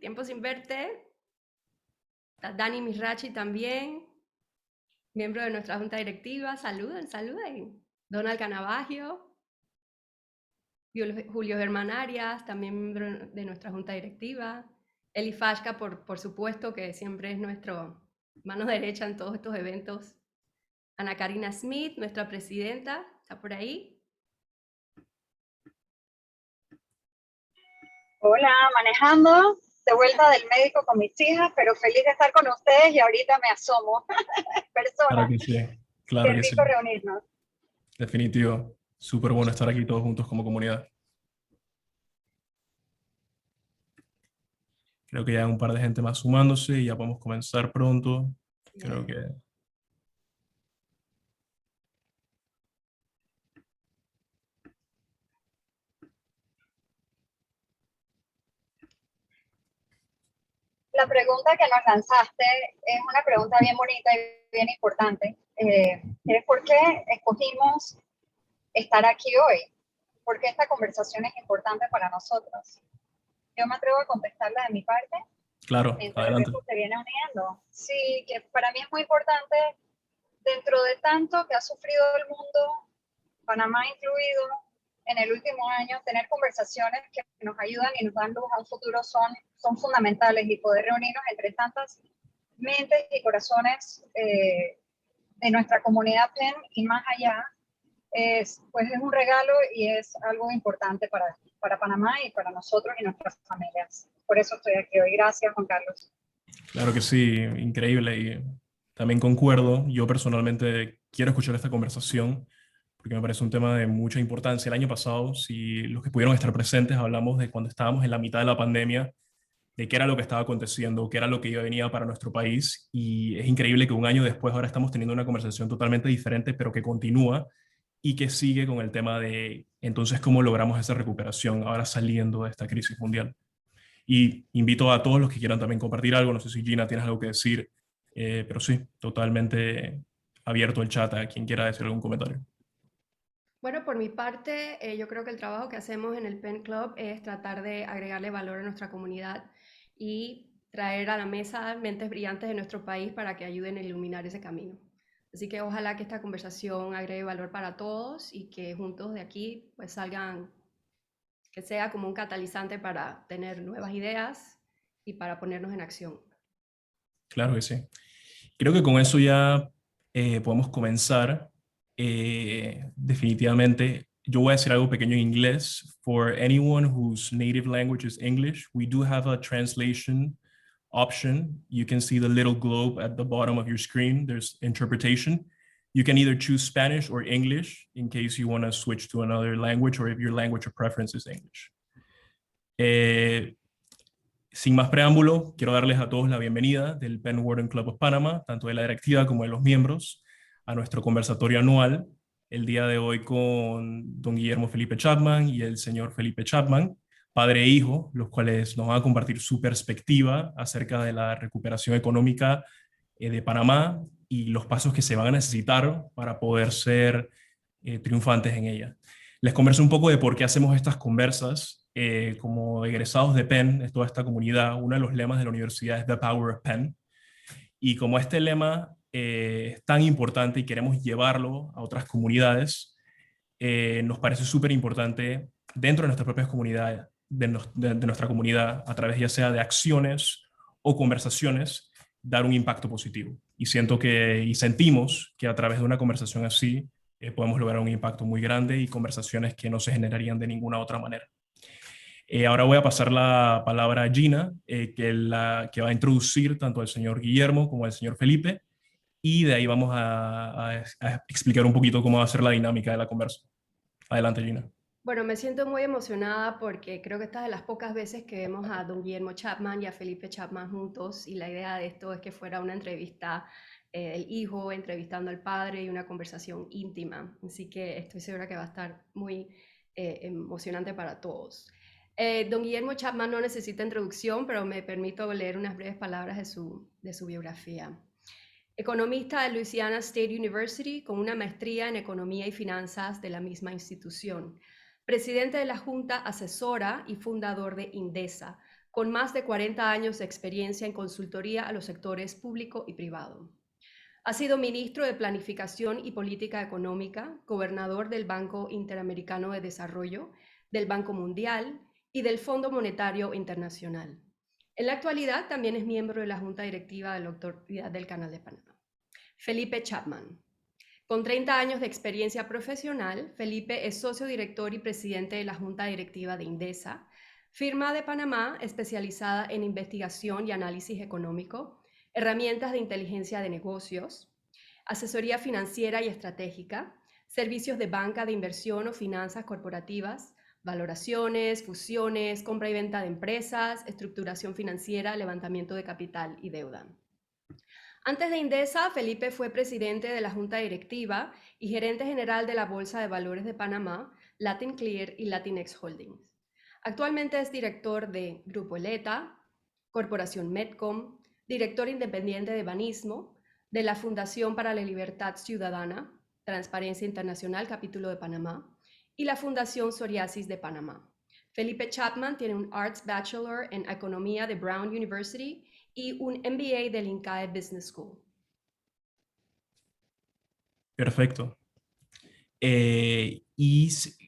tiempo sin verte. Está Dani Misrachi también, miembro de nuestra junta directiva. Saluden, saluden. Donald Canavagio, Julio Germán Arias, también miembro de nuestra junta directiva. Eli Fashka, por supuesto, que siempre es nuestro mano derecha en todos estos eventos. Ana Karina Smith, nuestra presidenta, está por ahí. Hola, manejando, de vuelta del médico con mis hijas, pero feliz de estar con ustedes y ahorita me asomo. Persona. Claro que sí, claro que sí. Qué rico reunirnos. Definitivo, súper bueno estar aquí todos juntos como comunidad. Creo que ya hay un par de gente más sumándose y ya podemos comenzar pronto. Creo que... La pregunta que nos lanzaste es una pregunta bien bonita y bien importante. Es ¿por qué escogimos estar aquí hoy? ¿Por qué esta conversación es importante para nosotros? Yo me atrevo a contestarla de mi parte. Claro, Mientras adelante. el resto se viene uniendo. Sí, que para mí es muy importante, dentro de tanto que ha sufrido el mundo, Panamá incluido, en el último año, tener conversaciones que nos ayudan y nos dan luz a un futuro son fundamentales, y poder reunirnos entre tantas mentes y corazones de nuestra comunidad PEN y más allá, pues es un regalo y es algo importante para Panamá y para nosotros y nuestras familias. Por eso estoy aquí hoy. Gracias, Juan Carlos. Claro que sí, increíble, y también concuerdo. Yo personalmente quiero escuchar esta conversación porque me parece un tema de mucha importancia. El año pasado, si los que pudieron estar presentes, hablamos de cuando estábamos en la mitad de la pandemia, de qué era lo que estaba aconteciendo, qué era lo que iba venía para nuestro país, y es increíble que un año después ahora estamos teniendo una conversación totalmente diferente, pero que continúa y que sigue con el tema de entonces cómo logramos esa recuperación ahora saliendo de esta crisis mundial. Y invito a todos los que quieran también compartir algo. No sé si Gina tienes algo que decir, pero sí, totalmente abierto el chat a quien quiera decir algún comentario. Bueno, por mi parte, yo creo que el trabajo que hacemos en el Pen Club es tratar de agregarle valor a nuestra comunidad y traer a la mesa mentes brillantes de nuestro país para que ayuden a iluminar ese camino. Así que ojalá que esta conversación agregue valor para todos y que juntos de aquí pues salgan, que sea como un catalizante para tener nuevas ideas y para ponernos en acción. Claro que sí. Creo que con eso ya podemos comenzar. Definitivamente, yo voy a decir algo pequeño en inglés. For anyone whose native language is English, we do have a translation option. You can see the little globe at the bottom of your screen. There's interpretation. You can either choose Spanish or English in case you want to switch to another language or if your language of preference is English. Sin más preámbulo, quiero darles a todos la bienvenida del Penn Wharton Club of Panama, tanto de la directiva como de los miembros, a nuestro conversatorio anual, el día de hoy con don Guillermo Felipe Chapman y el señor Felipe Chapman, padre e hijo, los cuales nos van a compartir su perspectiva acerca de la recuperación económica de Panamá y los pasos que se van a necesitar para poder ser triunfantes en ella. Les converso un poco de por qué hacemos estas conversas. Como egresados de Penn, es toda esta comunidad, uno de los lemas de la universidad es The Power of Penn. Y como este lema es tan importante y queremos llevarlo a otras comunidades, nos parece súper importante dentro de nuestras propias comunidades, de nuestra comunidad, a través ya sea de acciones o conversaciones, dar un impacto positivo. Y siento que, y sentimos que a través de una conversación así podemos lograr un impacto muy grande y conversaciones que no se generarían de ninguna otra manera. Ahora voy a pasar la palabra a Gina, que va a introducir tanto al señor Guillermo como al señor Felipe, y de ahí vamos a explicar un poquito cómo va a ser la dinámica de la conversa. Adelante, Gina. Bueno, me siento muy emocionada porque creo que esta es de las pocas veces que vemos a don Guillermo Chapman y a Felipe Chapman juntos, y la idea de esto es que fuera una entrevista, el hijo entrevistando al padre y una conversación íntima. Así que estoy segura que va a estar muy emocionante para todos. Don Guillermo Chapman no necesita introducción, pero me permito leer unas breves palabras de su biografía. Economista de Louisiana State University con una maestría en Economía y Finanzas de la misma institución. Presidente de la Junta Asesora y fundador de INDESA, con más de 40 años de experiencia en consultoría a los sectores público y privado. Ha sido ministro de Planificación y Política Económica, gobernador del Banco Interamericano de Desarrollo, del Banco Mundial y del Fondo Monetario Internacional. En la actualidad también es miembro de la Junta Directiva de la Autoridad del Canal de Panamá. Felipe Chapman. Con 30 años de experiencia profesional, Felipe es socio director y presidente de la Junta Directiva de Indesa, firma de Panamá especializada en investigación y análisis económico, herramientas de inteligencia de negocios, asesoría financiera y estratégica, servicios de banca de inversión o finanzas corporativas, valoraciones, fusiones, compra y venta de empresas, estructuración financiera, levantamiento de capital y deuda. Antes de Indesa, Felipe fue presidente de la Junta Directiva y gerente general de la Bolsa de Valores de Panamá, Latin Clear y Latinx Holdings. Actualmente es director de Grupo Eleta, Corporación Medcom, director independiente de Banismo, de la Fundación para la Libertad Ciudadana, Transparencia Internacional, capítulo de Panamá, y la Fundación Psoriasis de Panamá. Felipe Chapman tiene un Arts Bachelor en Economía de Brown University y un MBA del INCAE Business School. Perfecto.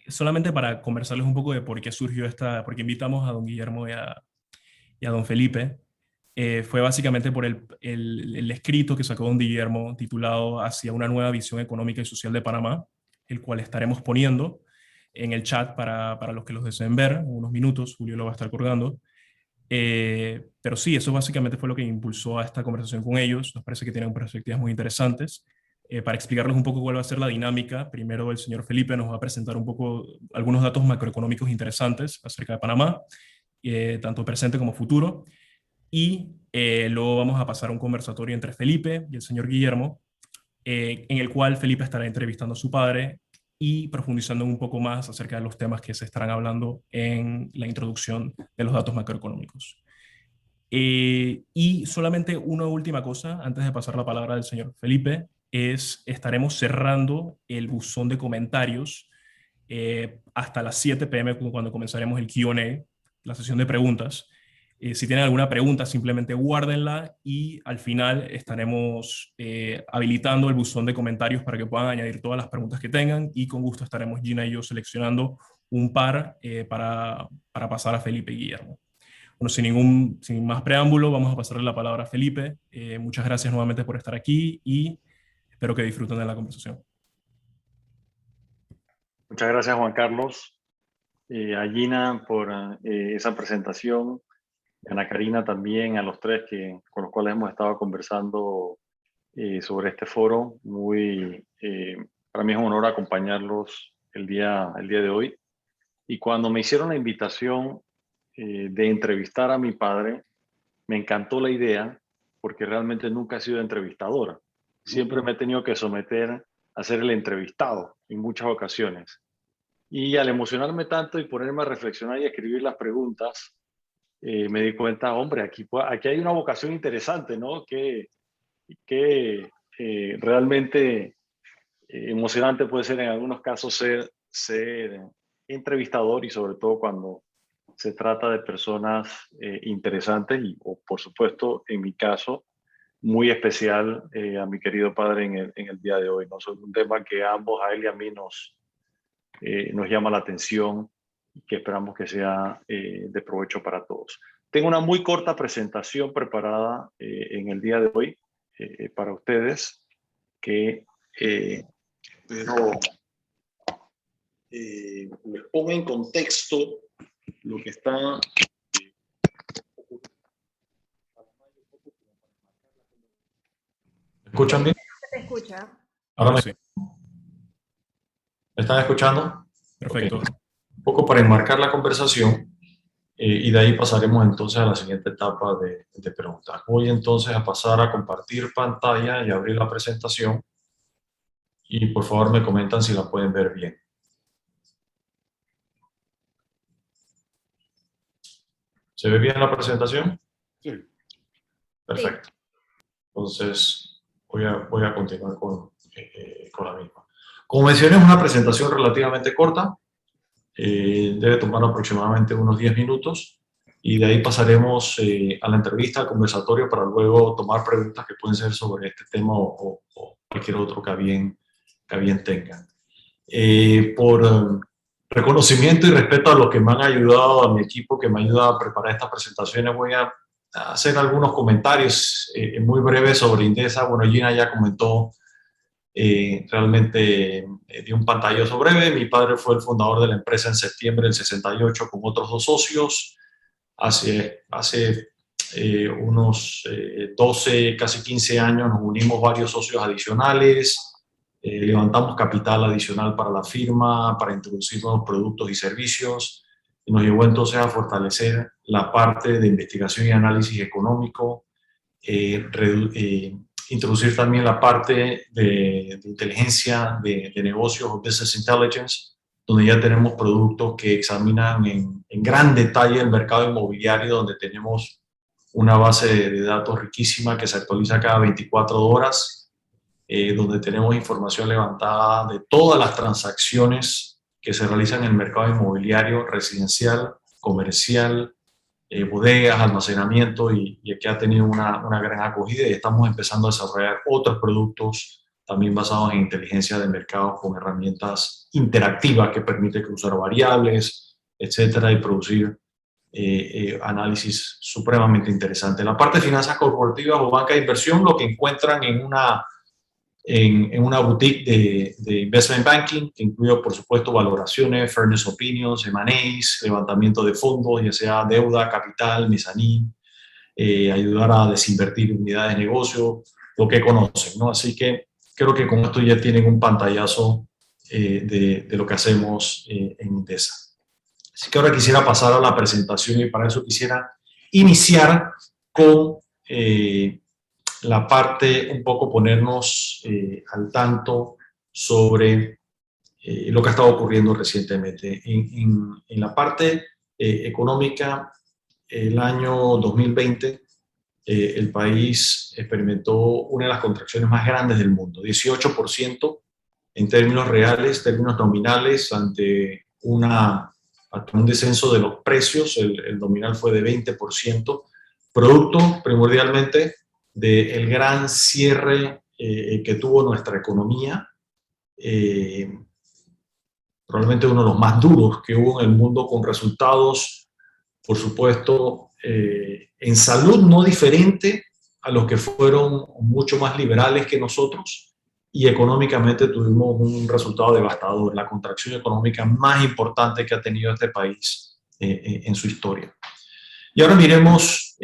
Solamente para conversarles un poco de por qué surgió por qué invitamos a don Guillermo y a don Felipe, fue básicamente por el escrito que sacó don Guillermo titulado Hacia una nueva visión económica y social de Panamá, el cual estaremos poniendo en el chat para los que los deseen ver, en unos minutos, Julio lo va a estar colgando. Pero sí, eso básicamente fue lo que impulsó a esta conversación con ellos. Nos parece que tienen perspectivas muy interesantes. Para explicarles un poco cuál va a ser la dinámica, primero el señor Felipe nos va a presentar un poco algunos datos macroeconómicos interesantes acerca de Panamá, tanto presente como futuro, y luego vamos a pasar a un conversatorio entre Felipe y el señor Guillermo, en el cual Felipe estará entrevistando a su padre y profundizando un poco más acerca de los temas que se estarán hablando en la introducción de los datos macroeconómicos. Y solamente una última cosa, antes de pasar la palabra al señor Felipe, estaremos cerrando el buzón de comentarios hasta las 7 p.m. cuando comenzaremos el Q&A, la sesión de preguntas. Si tienen alguna pregunta, simplemente guárdenla y al final estaremos habilitando el buzón de comentarios para que puedan añadir todas las preguntas que tengan y con gusto estaremos Gina y yo seleccionando un par para pasar a Felipe y Guillermo. Bueno, sin más preámbulo, vamos a pasarle la palabra a Felipe. Muchas gracias nuevamente por estar aquí y espero que disfruten de la conversación. Muchas gracias, Juan Carlos, a Gina por esa presentación, a Ana Karina también, a los tres con los cuales hemos estado conversando sobre este foro. Para mí es un honor acompañarlos el día de hoy. Y cuando me hicieron la invitación de entrevistar a mi padre, me encantó la idea porque realmente nunca he sido entrevistadora. Siempre me he tenido que someter a ser el entrevistado en muchas ocasiones. Y al emocionarme tanto y ponerme a reflexionar y a escribir las preguntas, me di cuenta, hombre, aquí hay una vocación interesante, ¿no? Que realmente emocionante puede ser en algunos casos ser entrevistador y sobre todo cuando se trata de personas interesantes o por supuesto, en mi caso, muy especial a mi querido padre en el día de hoy, ¿no? Sobre un tema que a ambos, a él y a mí, nos llama la atención y que esperamos que sea de provecho para todos. Tengo una muy corta presentación preparada en el día de hoy para ustedes que espero les ponga en contexto lo que está... ¿Me escuchan bien? ¿Se te escucha? Ahora sí. ¿Me están escuchando? Perfecto. Okay. Un poco para enmarcar la conversación y de ahí pasaremos entonces a la siguiente etapa de preguntas. Voy entonces a pasar a compartir pantalla y abrir la presentación y por favor me comentan si la pueden ver bien. ¿Se ve bien la presentación? Sí. Perfecto. Entonces voy a continuar con la misma. Como mencioné, es una presentación relativamente corta. Debe tomar aproximadamente unos 10 minutos. y de ahí pasaremos a la entrevista, al conversatorio, para luego tomar preguntas que pueden ser sobre este tema o cualquier otro que a bien tengan. Por reconocimiento y respeto a los que me han ayudado, a mi equipo que me ayuda a preparar estas presentaciones, voy a hacer algunos comentarios muy breves sobre Indesa. Bueno, Gina ya comentó realmente dio un pantallazo breve. Mi padre fue el fundador de la empresa en septiembre del 68 con otros 2 socios. Hace unos 12, casi 15 años nos unimos varios socios adicionales, levantamos capital adicional para la firma, para introducir nuevos productos y servicios, y nos llevó entonces a fortalecer la parte de investigación y análisis económico, introducir también la parte de inteligencia de negocios o business intelligence, donde ya tenemos productos que examinan en gran detalle el mercado inmobiliario, donde tenemos una base de datos riquísima que se actualiza cada 24 horas, donde tenemos información levantada de todas las transacciones que se realizan en el mercado inmobiliario, residencial, comercial, bodegas, almacenamiento, y que ha tenido una gran acogida, y estamos empezando a desarrollar otros productos también basados en inteligencia de mercado con herramientas interactivas que permiten cruzar variables, etcétera, y producir análisis supremamente interesante. La parte de finanzas corporativas o banca de inversión, lo que encuentran en una boutique de investment banking, que incluye, por supuesto, valoraciones, fairness opinions, M&As, levantamiento de fondos, ya sea deuda, capital, mezanín, ayudar a desinvertir unidades de negocio, lo que conocen, ¿no? Así que creo que con esto ya tienen un pantallazo de lo que hacemos en Indesa. Así que ahora quisiera pasar a la presentación, y para eso quisiera iniciar con la parte, un poco ponernos al tanto sobre lo que ha estado ocurriendo recientemente. En la parte económica, el año 2020, el país experimentó una de las contracciones más grandes del mundo, 18% en términos reales, términos nominales, ante un descenso de los precios. El nominal fue de 20%, producto primordialmente del gran cierre que tuvo nuestra economía, probablemente uno de los más duros que hubo en el mundo, con resultados, por supuesto, en salud no diferente a los que fueron mucho más liberales que nosotros, y económicamente tuvimos un resultado devastador, la contracción económica más importante que ha tenido este país en su historia. Y ahora miremos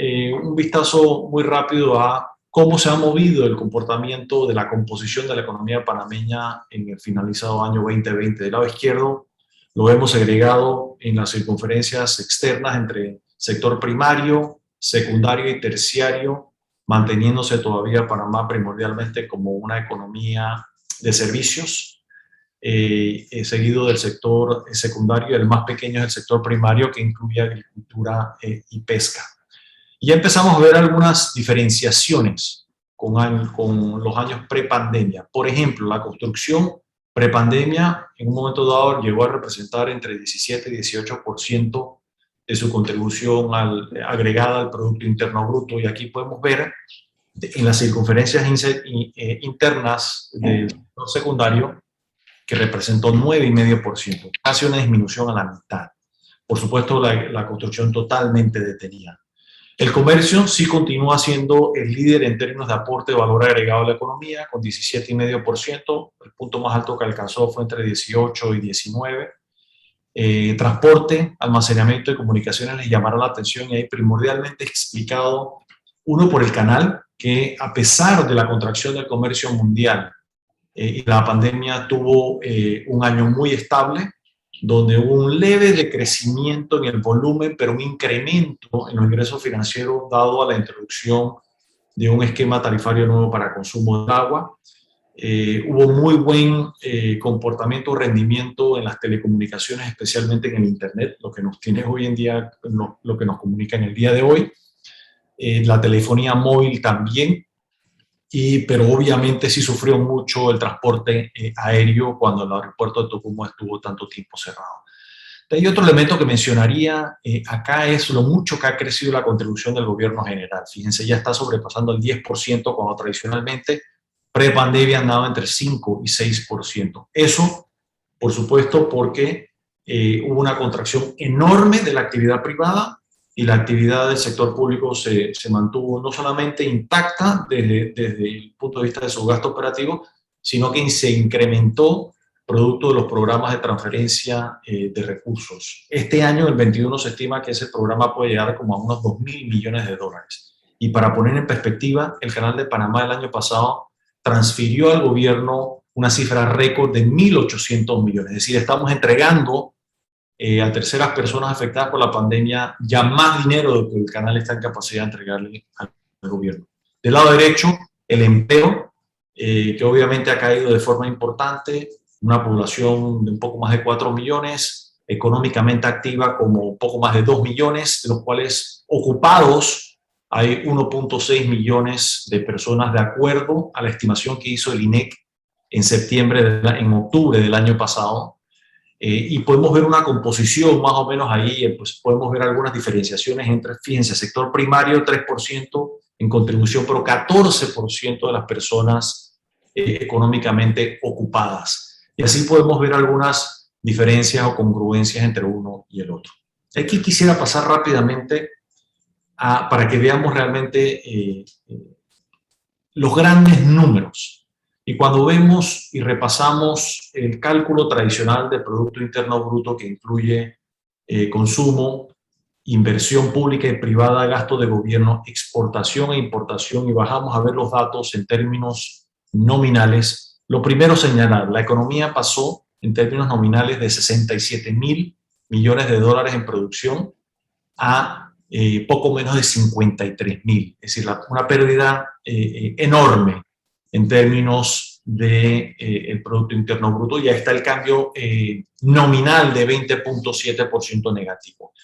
un vistazo muy rápido a cómo se ha movido el comportamiento de la composición de la economía panameña en el finalizado año 2020. Del lado izquierdo lo vemos segregado en las circunferencias externas entre sector primario, secundario y terciario, manteniéndose todavía Panamá primordialmente como una economía de servicios, seguido del sector secundario. El más pequeño es el sector primario, que incluye agricultura y pesca. Y ya empezamos a ver algunas diferenciaciones con los años prepandemia. Por ejemplo, la construcción prepandemia en un momento dado llegó a representar entre 17 y 18% de su contribución agregada al Producto Interno Bruto, y aquí podemos ver en las circunferencias internas del sector secundario que representó 9,5%, casi una disminución a la mitad. Por supuesto, la construcción totalmente detenida. El comercio sí continúa siendo el líder en términos de aporte de valor agregado a la economía, con 17,5%. El punto más alto que alcanzó fue entre 18 y 19. Transporte, almacenamiento y comunicaciones les llamaron la atención, y ahí primordialmente explicado, uno, por el canal, que a pesar de la contracción del comercio mundial y la pandemia, tuvo un año muy estable, donde hubo un leve decrecimiento en el volumen, pero un incremento en los ingresos financieros dado a la introducción de un esquema tarifario nuevo para consumo de agua. Hubo muy buen comportamiento, rendimiento en las telecomunicaciones, especialmente en el Internet, lo que nos tiene hoy en día, lo que nos comunica en el día de hoy. La telefonía móvil también, pero obviamente sí sufrió mucho el transporte aéreo cuando el aeropuerto de Tocumen estuvo tanto tiempo cerrado. Hay otro elemento que mencionaría acá es lo mucho que ha crecido la contribución del gobierno general. Fíjense, ya está sobrepasando el 10% cuando tradicionalmente pre-pandemia andaba entre 5 y 6%. Eso, por supuesto, porque hubo una contracción enorme de la actividad privada y la actividad del sector público se mantuvo no solamente intacta desde el punto de vista de su gasto operativo, sino que se incrementó producto de los programas de transferencia de recursos. Este año, el 21, se estima que ese programa puede llegar como a unos 2.000 millones de dólares. Y para poner en perspectiva, el Canal de Panamá el año pasado transfirió al gobierno una cifra récord de 1.800 millones. Es decir, estamos entregando a terceras personas afectadas por la pandemia ya más dinero de lo que el canal está en capacidad de entregarle al gobierno. Del lado derecho, el empleo, que obviamente ha caído de forma importante, una población de un poco más de 4 millones, económicamente activa como un poco más de 2 millones, de los cuales ocupados hay 1.6 millones de personas, de acuerdo a la estimación que hizo el INEC en octubre del año pasado. Y podemos ver una composición más o menos ahí, pues podemos ver algunas diferenciaciones entre, fíjense, sector primario 3% en contribución, pero 14% de las personas económicamente ocupadas. Y así podemos ver algunas diferencias o congruencias entre uno y el otro. Aquí quisiera pasar rápidamente para que veamos realmente los grandes números. Y cuando vemos y repasamos el cálculo tradicional del Producto Interno Bruto, que incluye consumo, inversión pública y privada, gasto de gobierno, exportación e importación, y bajamos a ver los datos en términos nominales, lo primero señalar, la economía pasó en términos nominales de 67.000 millones de dólares en producción a poco menos de 53.000, es decir, una pérdida enorme en términos del Producto Interno Bruto. Ya está el cambio nominal de 20.7% negativo.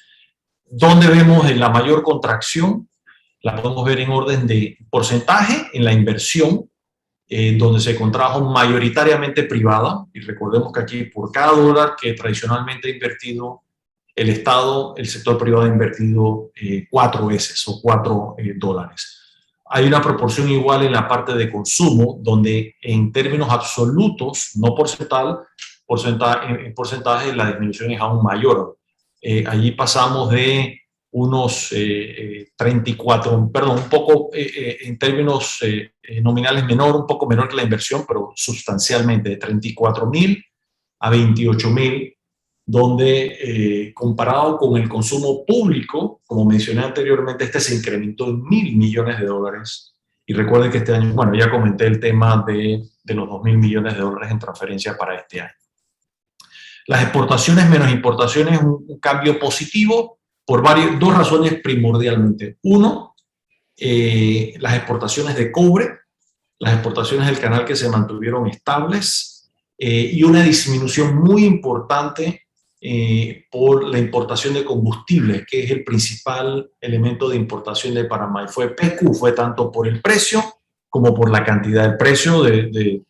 ¿Dónde vemos la mayor contracción? La podemos ver en orden de porcentaje en la inversión, donde se contrajo mayoritariamente privada, y recordemos que aquí por cada dólar que tradicionalmente ha invertido el Estado, el sector privado ha invertido 4 veces o 4 dólares. Hay una proporción igual en la parte de consumo, donde en términos absolutos, no en porcentaje, la disminución es aún mayor. Allí pasamos de unos 34, perdón, un poco en términos nominales menor, un poco menor que la inversión, pero sustancialmente de 34.000 a 28.000, donde comparado con el consumo público, como mencioné anteriormente, este se incrementó en 1.000 millones de dólares. Y recuerden que este año, bueno, ya comenté el tema de los 2.000 millones de dólares en transferencia para este año. Las exportaciones menos importaciones, un cambio positivo, por dos razones primordialmente. Uno, las exportaciones de cobre, las exportaciones del canal que se mantuvieron estables, y una disminución muy importante por la importación de combustible, que es el principal elemento de importación de Panamá. Y fue tanto por el precio como por la cantidad. El precio de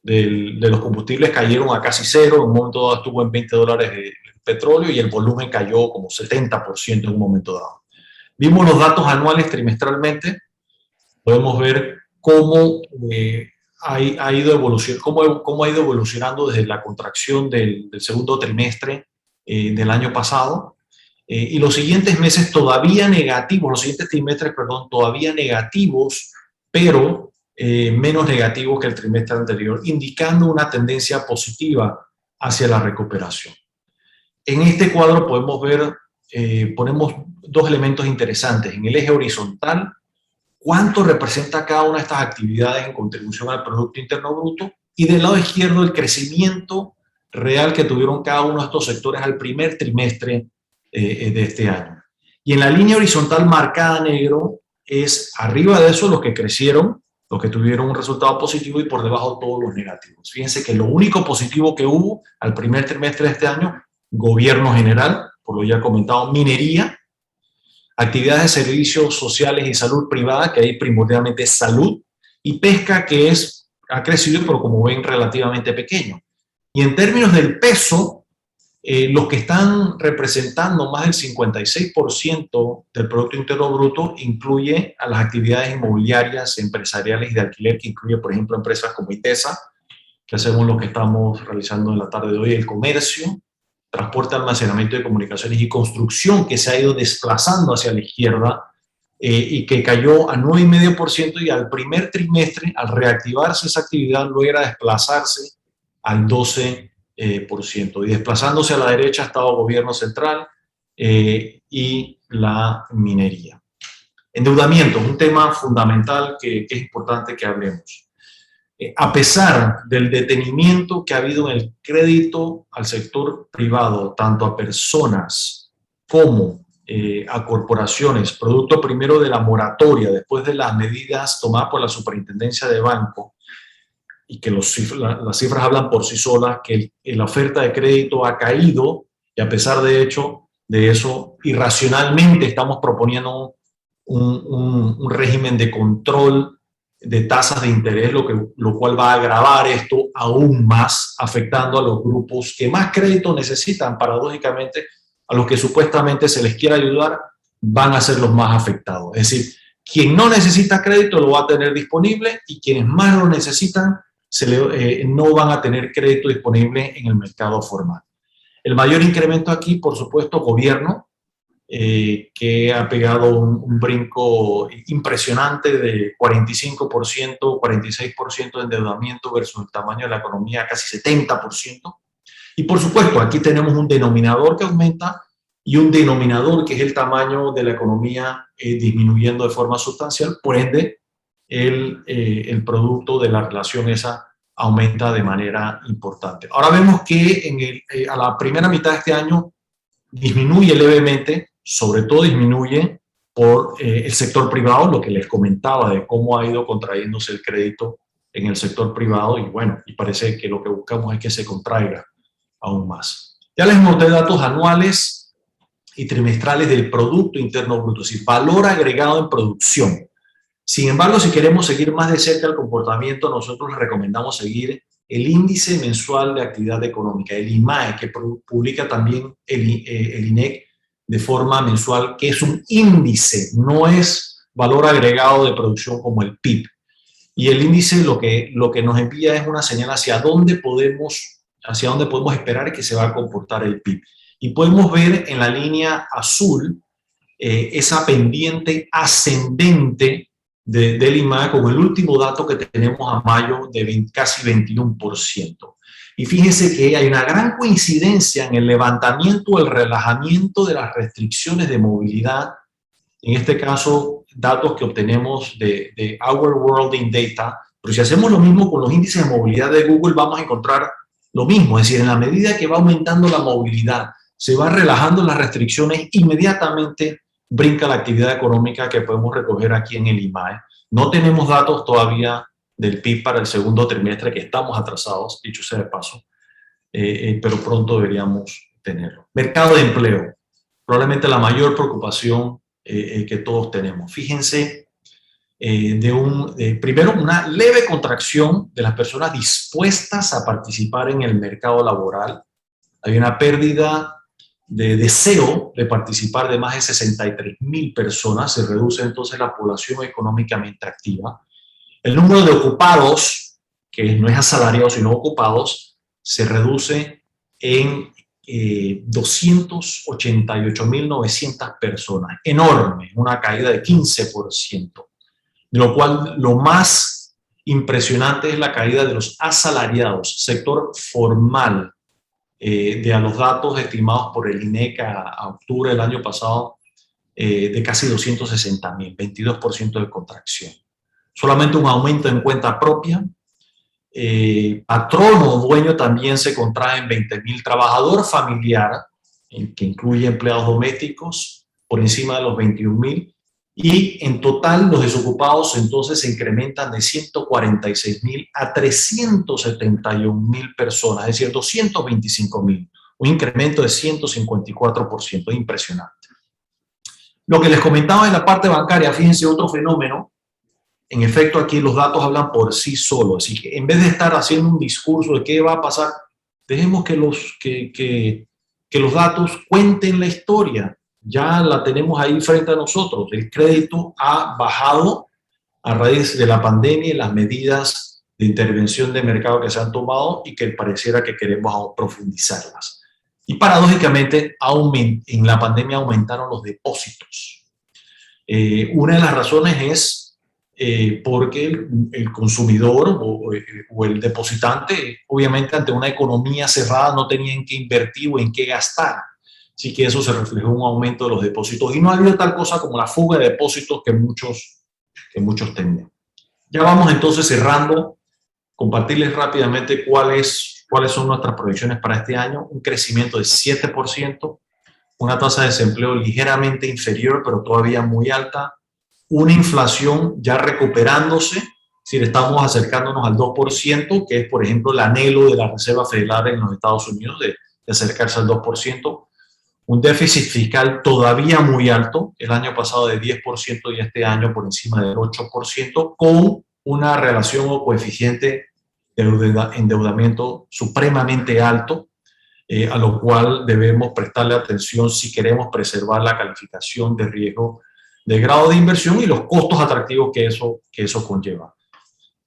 los combustibles cayeron a casi cero, en un momento dado estuvo en $20 el petróleo, y el volumen cayó como 70% en un momento dado. Vimos los datos anuales trimestralmente, podemos ver cómo ha ido evolucionando desde la contracción del segundo trimestre del año pasado, y los siguientes meses todavía negativos, los siguientes trimestres, perdón, todavía negativos, pero menos negativos que el trimestre anterior, indicando una tendencia positiva hacia la recuperación. En este cuadro podemos ver, ponemos dos elementos interesantes. En el eje horizontal, cuánto representa cada una de estas actividades en contribución al Producto Interno Bruto, y del lado izquierdo el crecimiento real que tuvieron cada uno de estos sectores al primer trimestre de este año. Y en la línea horizontal marcada negro es arriba de eso los que crecieron, los que tuvieron un resultado positivo, y por debajo todos los negativos. Fíjense que lo único positivo que hubo al primer trimestre de este año, gobierno general, por lo ya comentado, minería, actividades de servicios sociales y salud privada, que hay primordialmente salud, y pesca, que ha crecido, pero como ven, relativamente pequeño. Y en términos del peso, los que están representando más del 56% del Producto Interno Bruto incluye a las actividades inmobiliarias, empresariales y de alquiler, que incluye, por ejemplo, empresas como ITESA, que hacemos lo que estamos realizando en la tarde de hoy, el comercio, transporte, almacenamiento de comunicaciones y construcción, que se ha ido desplazando hacia la izquierda y que cayó a 9,5%, y al primer trimestre, al reactivarse esa actividad, logra desplazarse al 12%. Y desplazándose a la derecha ha estado el gobierno central y la minería. Endeudamiento, un tema fundamental que es importante que hablemos. A pesar del detenimiento que ha habido en el crédito al sector privado, tanto a personas como a corporaciones, producto primero de la moratoria, después de las medidas tomadas por la Superintendencia de Banco, y que las cifras hablan por sí solas, que la oferta de crédito ha caído, y a pesar de eso, irracionalmente estamos proponiendo un régimen de control de tasas de interés, lo cual va a agravar esto aún más, afectando a los grupos que más crédito necesitan. Paradójicamente, a los que supuestamente se les quiere ayudar, van a ser los más afectados. Es decir, quien no necesita crédito lo va a tener disponible, y quienes más lo necesitan no van a tener crédito disponible en el mercado formal. El mayor incremento aquí, por supuesto, gobierno, que ha pegado un brinco impresionante de 45%, 46% de endeudamiento versus el tamaño de la economía, casi 70%. Y por supuesto, aquí tenemos un denominador que aumenta y un denominador que es el tamaño de la economía disminuyendo de forma sustancial. Por ende, el producto de la relación esa aumenta de manera importante. Ahora vemos que a la primera mitad de este año disminuye levemente, sobre todo disminuye por el sector privado, lo que les comentaba de cómo ha ido contrayéndose el crédito en el sector privado, y bueno, y parece que lo que buscamos es que se contraiga aún más. Ya les mostré datos anuales y trimestrales del Producto Interno Bruto, es decir, valor agregado en producción. Sin embargo, si queremos seguir más de cerca el comportamiento, nosotros les recomendamos seguir el índice mensual de actividad económica, el IMAE, que publica también el INEC de forma mensual, que es un índice, no es valor agregado de producción como el PIB. Y el índice lo que nos envía es una señal hacia dónde podemos esperar que se va a comportar el PIB. Y podemos ver en la línea azul esa pendiente ascendente del IMAE, con el último dato que tenemos a mayo de casi 21%. Y fíjense que hay una gran coincidencia en el levantamiento o el relajamiento de las restricciones de movilidad, en este caso datos que obtenemos de Our World in Data, pero si hacemos lo mismo con los índices de movilidad de Google, vamos a encontrar lo mismo. Es decir, en la medida que va aumentando la movilidad, se van relajando las restricciones, inmediatamente brinca la actividad económica que podemos recoger aquí en el IMAE. No tenemos datos todavía del PIB para el segundo trimestre, que estamos atrasados, dicho sea de paso, pero pronto deberíamos tenerlo. Mercado de empleo, probablemente la mayor preocupación que todos tenemos. Fíjense, primero, una leve contracción de las personas dispuestas a participar en el mercado laboral. Hay una pérdida de deseo de participar de más de 63,000 personas, se reduce entonces la población económicamente activa. El número de ocupados, que no es asalariados sino ocupados, se reduce en 288,900 personas. Enorme, una caída de 15%. De lo cual lo más impresionante es la caída de los asalariados, sector formal, a los datos estimados por el INEC a octubre del año pasado, de casi 260,000, 22% de contracción. Solamente un aumento en cuenta propia. Patrono o dueño también se contrae en 20,000. Trabajador familiar, que incluye empleados domésticos, por encima de los 21,000. Y en total los desocupados entonces se incrementan de 146,000 a 371,000 personas, es decir, 225,000, un incremento de 154%, impresionante. Lo que les comentaba en la parte bancaria, fíjense otro fenómeno. En efecto, aquí los datos hablan por sí solos, así que en vez de estar haciendo un discurso de qué va a pasar, dejemos que que los datos cuenten la historia. Ya la tenemos ahí frente a nosotros. El crédito ha bajado a raíz de la pandemia y las medidas de intervención de mercado que se han tomado y que pareciera que queremos profundizarlas. Y paradójicamente, en la pandemia aumentaron los depósitos. Una de las razones es porque el consumidor o el depositante, obviamente ante una economía cerrada, no tenía en qué invertir o en qué gastar. Así que eso se reflejó en un aumento de los depósitos. Y no ha habido tal cosa como la fuga de depósitos que muchos tenían. Ya vamos entonces cerrando. Compartirles rápidamente cuáles son nuestras proyecciones para este año. Un crecimiento de 7%, una tasa de desempleo ligeramente inferior, pero todavía muy alta, una inflación ya recuperándose, si estamos acercándonos al 2%, que es, por ejemplo, el anhelo de la Reserva Federal en los Estados Unidos de acercarse al 2%, un déficit fiscal todavía muy alto, el año pasado de 10% y este año por encima del 8%, con una relación o coeficiente de endeudamiento supremamente alto, a lo cual debemos prestarle atención si queremos preservar la calificación de riesgo de grado de inversión y los costos atractivos que eso conlleva.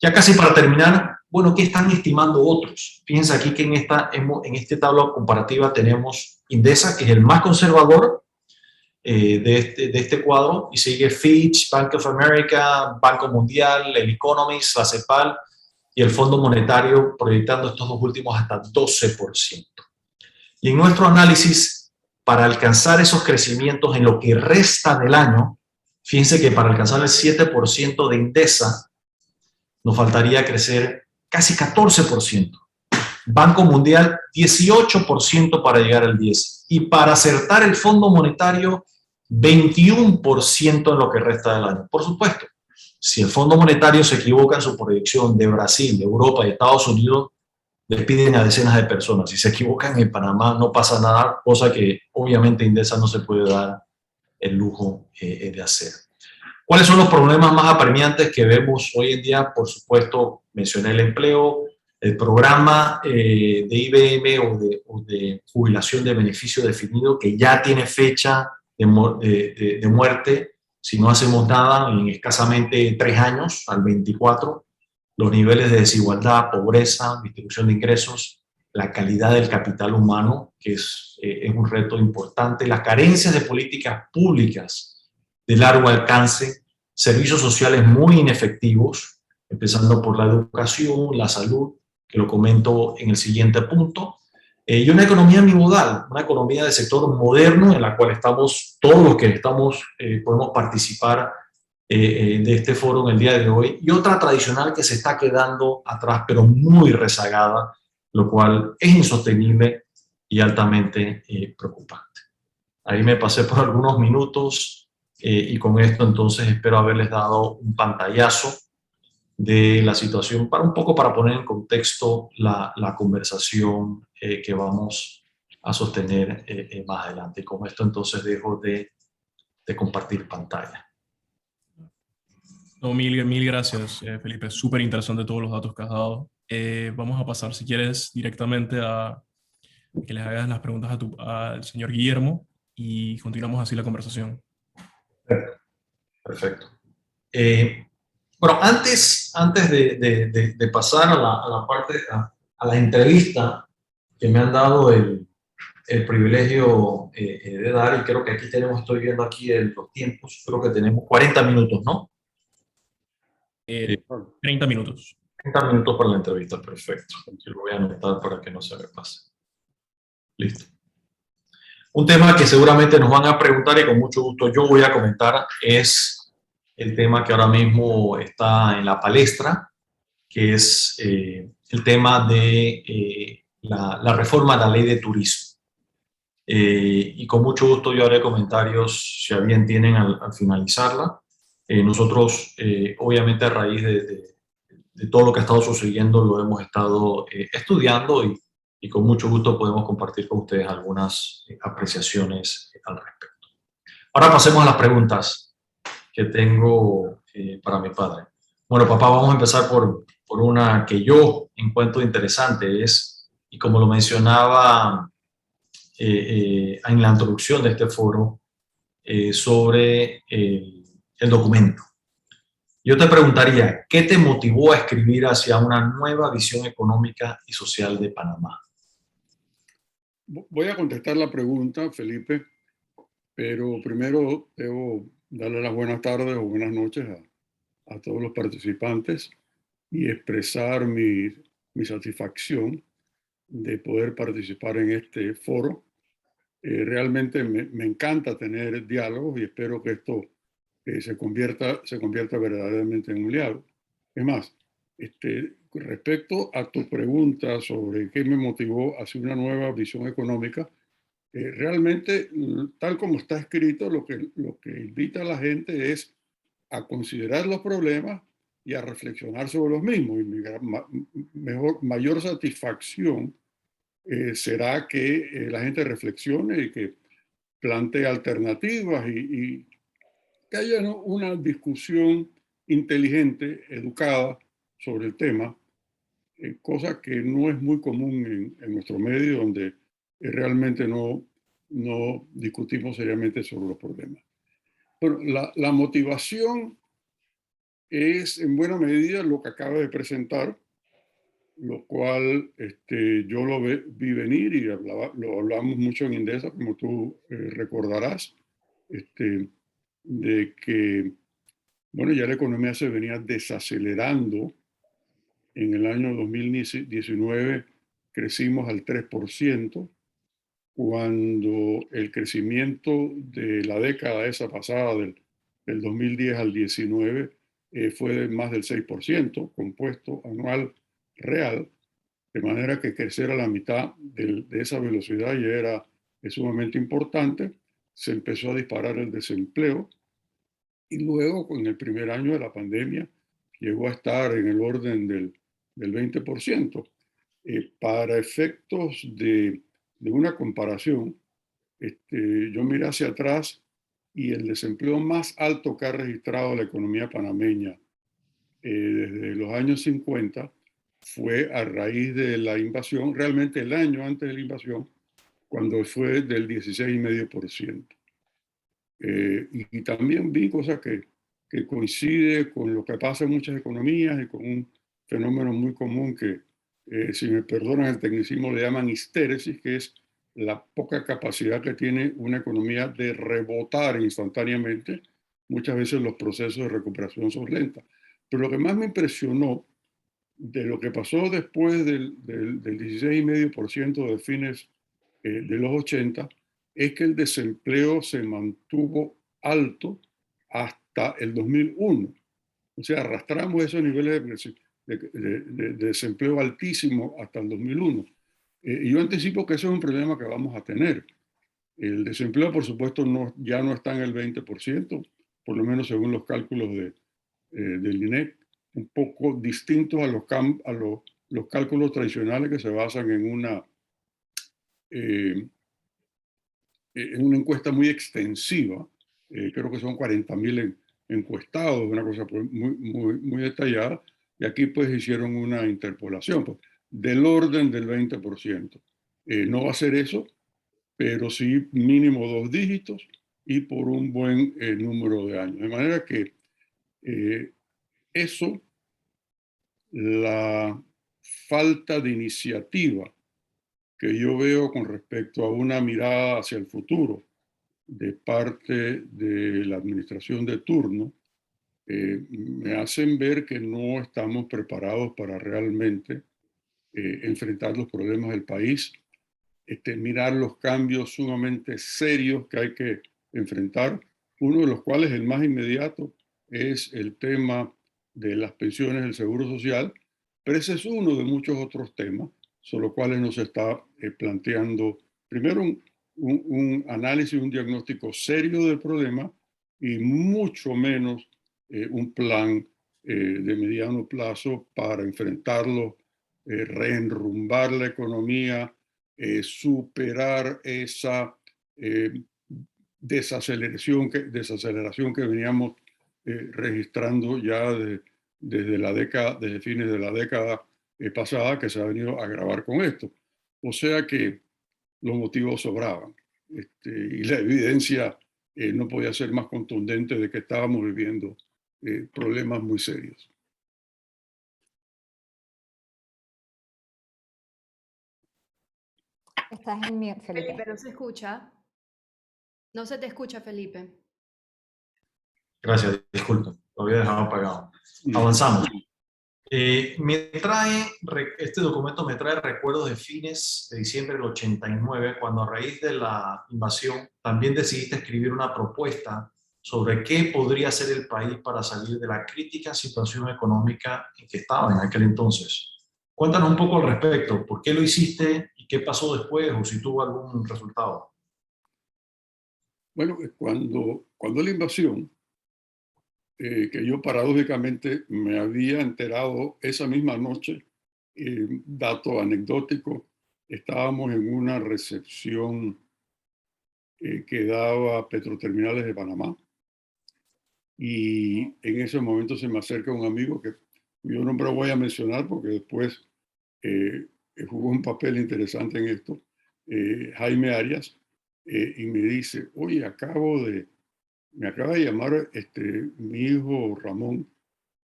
Ya casi para terminar, bueno, ¿qué están estimando otros? Fíjense aquí que en esta tabla comparativa tenemos Indesa, que es el más conservador de este cuadro, y sigue Fitch, Bank of America, Banco Mundial, el Economist, la CEPAL y el Fondo Monetario proyectando estos dos últimos hasta 12%. Y en nuestro análisis, para alcanzar esos crecimientos en lo que resta del año, fíjense que para alcanzar el 7% de Indesa, nos faltaría crecer casi 14%. Banco Mundial, 18% para llegar al 10%. Y para acertar el Fondo Monetario, 21% en lo que resta del año. Por supuesto, si el Fondo Monetario se equivoca en su proyección de Brasil, de Europa y de Estados Unidos, despiden a decenas de personas. Si se equivocan en Panamá, no pasa nada, cosa que obviamente Indesa no se puede dar el lujo de hacer. ¿Cuáles son los problemas más apremiantes que vemos hoy en día? Por supuesto, mencioné el empleo, el programa de IBM o de jubilación de beneficio definido, que ya tiene fecha de muerte, si no hacemos nada, en escasamente 3 años, al 24, los niveles de desigualdad, pobreza, distribución de ingresos, la calidad del capital humano, que es un reto importante, las carencias de políticas públicas de largo alcance, servicios sociales muy inefectivos, empezando por la educación, la salud, que lo comento en el siguiente punto, y una economía bimodal, una economía del sector moderno en la cual estamos, todos los que estamos, podemos participar de este foro en el día de hoy, y otra tradicional que se está quedando atrás, pero muy rezagada, lo cual es insostenible y altamente preocupante. Ahí me pasé por algunos minutos y con esto entonces espero haberles dado un pantallazo de la situación, un poco para poner en contexto la conversación que vamos a sostener más adelante. Y con esto entonces dejo de compartir pantalla. No, mil gracias, Felipe. Súper interesante todos los datos que has dado. Vamos a pasar, si quieres, directamente a que les hagas las preguntas al señor Guillermo y continuamos así la conversación. Perfecto. Bueno, antes de pasar a la parte, a la entrevista que me han dado el privilegio de dar, y creo que aquí estoy viendo aquí los tiempos, creo que tenemos 40 minutos, ¿no? 30 minutos. 30 minutos para la entrevista, perfecto. Yo lo voy a anotar para que no se me pase. Listo. Un tema que seguramente nos van a preguntar y con mucho gusto yo voy a comentar es el tema que ahora mismo está en la palestra, que es el tema de la reforma a la ley de turismo. Y con mucho gusto yo haré comentarios si a bien tienen al finalizarla. Nosotros, obviamente, a raíz de todo lo que ha estado sucediendo, lo hemos estado estudiando y con mucho gusto podemos compartir con ustedes algunas apreciaciones al respecto. Ahora pasemos a las preguntas que tengo para mi padre. Bueno, papá, vamos a empezar por una que yo encuentro interesante, y como lo mencionaba en la introducción de este foro sobre el documento. Yo te preguntaría, ¿qué te motivó a escribir hacia una nueva visión económica y social de Panamá? Voy a contestar la pregunta, Felipe, pero primero debo darle las buenas tardes o buenas noches a todos los participantes y expresar mi satisfacción de poder participar en este foro. Realmente me encanta tener diálogos y espero que esto se convierta verdaderamente en un diálogo. Es más, respecto a tu pregunta sobre qué me motivó hacia una nueva visión económica, realmente, tal como está escrito, lo que invita a la gente es a considerar los problemas y a reflexionar sobre los mismos. Y mayor satisfacción será que la gente reflexione y que plantee alternativas y que haya, ¿no?, una discusión inteligente, educada sobre el tema, cosa que no es muy común en nuestro medio, donde realmente no discutimos seriamente sobre los problemas. Bueno, la motivación es en buena medida lo que acaba de presentar, lo cual yo vi venir y lo hablamos mucho en Indesa, como tú recordarás, de que, bueno, ya la economía se venía desacelerando. En el año 2019 crecimos al 3%, cuando el crecimiento de la década esa pasada, del 2010 al 19, fue de más del 6%, compuesto anual real, de manera que crecer a la mitad de esa velocidad ya es sumamente importante. Se empezó a disparar el desempleo y luego, con el primer año de la pandemia, llegó a estar en el orden del 20%. Para efectos de una comparación, yo miré hacia atrás y el desempleo más alto que ha registrado la economía panameña desde los años 50 fue a raíz de la invasión, realmente el año antes de la invasión, cuando fue del 16,5%. Y también vi cosas que coincide con lo que pasa en muchas economías y con un fenómeno muy común que, si me perdonan el tecnicismo, le llaman histéresis, que es la poca capacidad que tiene una economía de rebotar instantáneamente. Muchas veces los procesos de recuperación son lentos. Pero lo que más me impresionó de lo que pasó después del 16,5% de fines de los 80 es que el desempleo se mantuvo alto hasta el 2001. O sea, arrastramos esos niveles de desempleo altísimo hasta el 2001. Y yo anticipo que eso es un problema que vamos a tener. El desempleo, por supuesto, ya no está en el 20%, por lo menos según los cálculos del INEC, un poco distintos a los cálculos tradicionales que se basan en una encuesta muy extensiva. Creo que son 40.000 encuestados, una cosa muy detallada, y aquí pues hicieron una interpolación pues, del orden del 20%. No va a ser eso, pero sí mínimo 2 dígitos y por un buen número de años. De manera que eso, la falta de iniciativa que yo veo con respecto a una mirada hacia el futuro de parte de la administración de turno, me hacen ver que no estamos preparados para realmente enfrentar los problemas del país, mirar los cambios sumamente serios que hay que enfrentar, uno de los cuales, el más inmediato, es el tema de las pensiones del Seguro Social, pero ese es uno de muchos otros temas sobre los cuales nos está planteando primero un análisis, un diagnóstico serio del problema y mucho menos un plan de mediano plazo para enfrentarlo, reenrumbar la economía, superar esa desaceleración que veníamos registrando ya desde fines de la década pasada, que se ha venido a agravar con esto. O sea que los motivos sobraban. Y la evidencia no podía ser más contundente de que estábamos viviendo problemas muy serios. Estás en mute, Felipe. Felipe, no se escucha. No se te escucha, Felipe. Gracias, disculpe, lo había dejado apagado. Avanzamos. Este documento me trae recuerdos de fines de diciembre del 89, cuando a raíz de la invasión también decidiste escribir una propuesta sobre qué podría hacer el país para salir de la crítica situación económica en que estaba en aquel entonces. Cuéntanos un poco al respecto, ¿por qué lo hiciste y qué pasó después o si tuvo algún resultado? Bueno, cuando la invasión, que yo paradójicamente me había enterado esa misma noche, dato anecdótico, estábamos en una recepción que daba Petroterminales de Panamá y en ese momento se me acerca un amigo que yo no me lo voy a mencionar porque después jugó un papel interesante en esto, Jaime Arias, y me dice, oye, me acaba de llamar mi hijo Ramón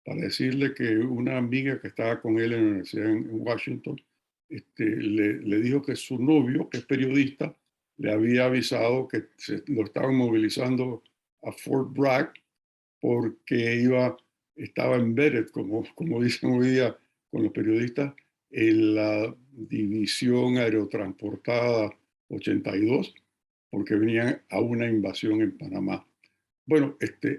para decirle que una amiga que estaba con él en la universidad en Washington le dijo que su novio, que es periodista, le había avisado que lo estaban movilizando a Fort Bragg porque estaba embedded, como dicen hoy día con los periodistas, en la división aerotransportada 82, porque venían a una invasión en Panamá. Bueno,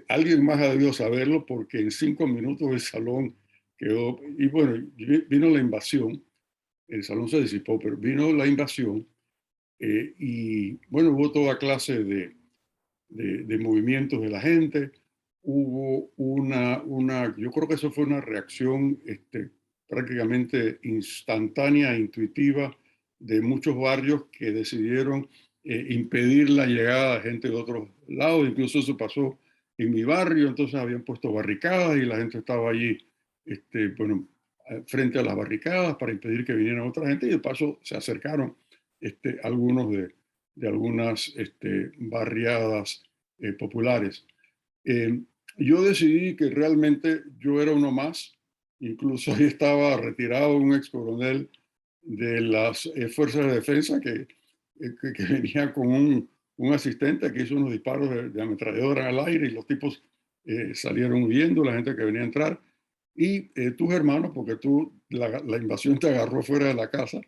alguien más ha debido saberlo porque en 5 minutos el salón quedó, y bueno, vino la invasión, el salón se disipó, pero vino la invasión y bueno, hubo toda clase de movimientos de la gente, hubo yo creo que eso fue una reacción prácticamente instantánea, intuitiva, de muchos barrios que decidieron impedir la llegada de gente de otros lados. Incluso eso pasó en mi barrio, entonces habían puesto barricadas y la gente estaba allí, bueno, frente a las barricadas para impedir que vinieran otra gente y de paso se acercaron algunos de algunas barriadas populares. Yo decidí que realmente yo era uno más, incluso ahí estaba retirado un ex coronel de las Fuerzas de Defensa que venía con un asistente que hizo unos disparos de ametralladora al aire y los tipos salieron huyendo, la gente que venía a entrar. Y tus hermanos, porque la invasión te agarró fuera de la casa,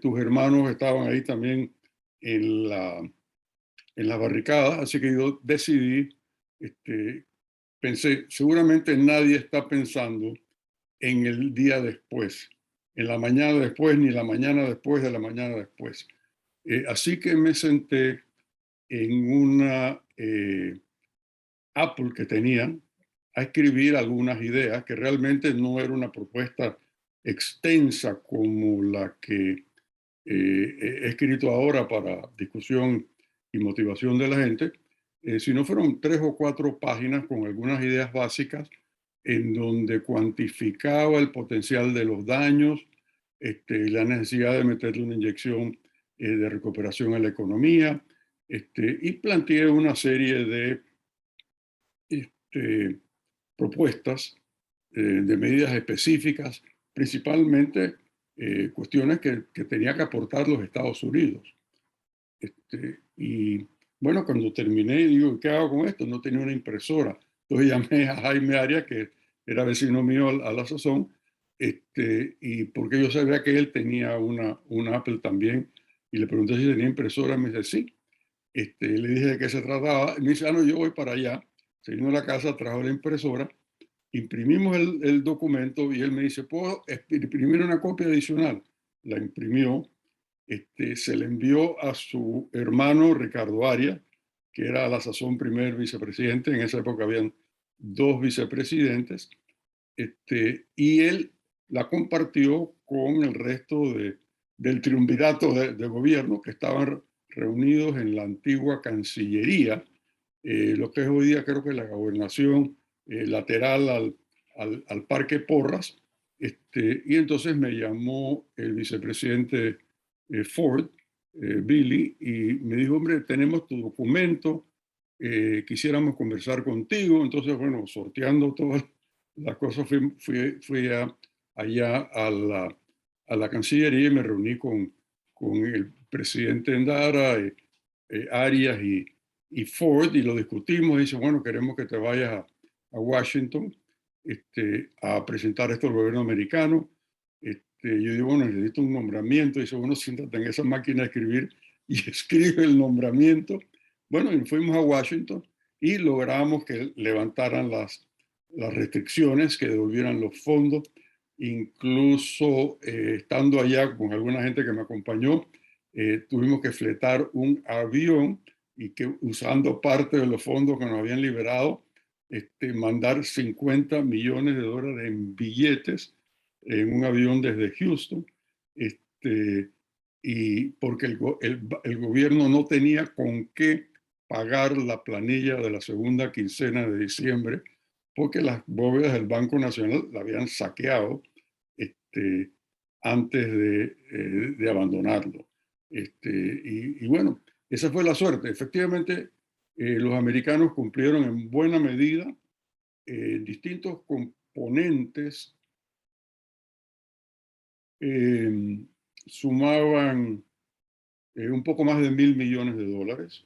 tus hermanos estaban ahí también en la barricada, así que yo decidí, pensé, seguramente nadie está pensando en el día después, en la mañana después, ni la mañana después de la mañana después. Así que me senté en una Apple que tenía a escribir algunas ideas que realmente no era una propuesta extensa como la que he escrito ahora para discusión y motivación de la gente, sino fueron 3 o 4 páginas con algunas ideas básicas en donde cuantificaba el potencial de los daños, la necesidad de meterle una inyección de recuperación a la economía, y planteé una serie de propuestas de medidas específicas, principalmente cuestiones que tenía que aportar los Estados Unidos. Y bueno, cuando terminé, digo, ¿qué hago con esto? No tenía una impresora. Entonces llamé a Jaime Arias, que era vecino mío a la sazón, y porque yo sabía que él tenía una Apple también, y le pregunté si tenía impresora, me dice, sí. Le dije de qué se trataba, y me dice, no, yo voy para allá. Se vino a la casa, trajo la impresora, imprimimos el documento y él me dice, ¿puedo imprimir una copia adicional? La imprimió, se le envió a su hermano Ricardo Arias, que era a la sazón primer vicepresidente, en esa época habían 2 vicepresidentes, y él la compartió con el resto del triunvirato de gobierno que estaban reunidos en la antigua Cancillería, lo que es hoy día creo que la gobernación lateral al Parque Porras, y entonces me llamó el vicepresidente Ford Billy, y me dijo, hombre, tenemos tu documento, quisiéramos conversar contigo. Entonces, bueno, sorteando todas las cosas, fui allá a la Cancillería y me reuní con el presidente Endara, Arias y Ford, y lo discutimos. Y dice, bueno, queremos que te vayas a Washington a presentar esto al gobierno americano. Yo digo, bueno, necesito un nombramiento. Dice, bueno, siéntate en esa máquina de escribir y escribe el nombramiento. Bueno, y fuimos a Washington y logramos que levantaran las restricciones, que devolvieran los fondos. Incluso estando allá con alguna gente que me acompañó, tuvimos que fletar un avión y que usando parte de los fondos que nos habían liberado, mandar $50 millones en billetes en un avión desde Houston, y porque el gobierno no tenía con qué pagar la planilla de la segunda quincena de diciembre, porque las bóvedas del Banco Nacional la habían saqueado antes de abandonarlo. Y bueno, esa fue la suerte. Efectivamente, los americanos cumplieron en buena medida distintos componentes. Sumaban un poco más de $1.000 millones.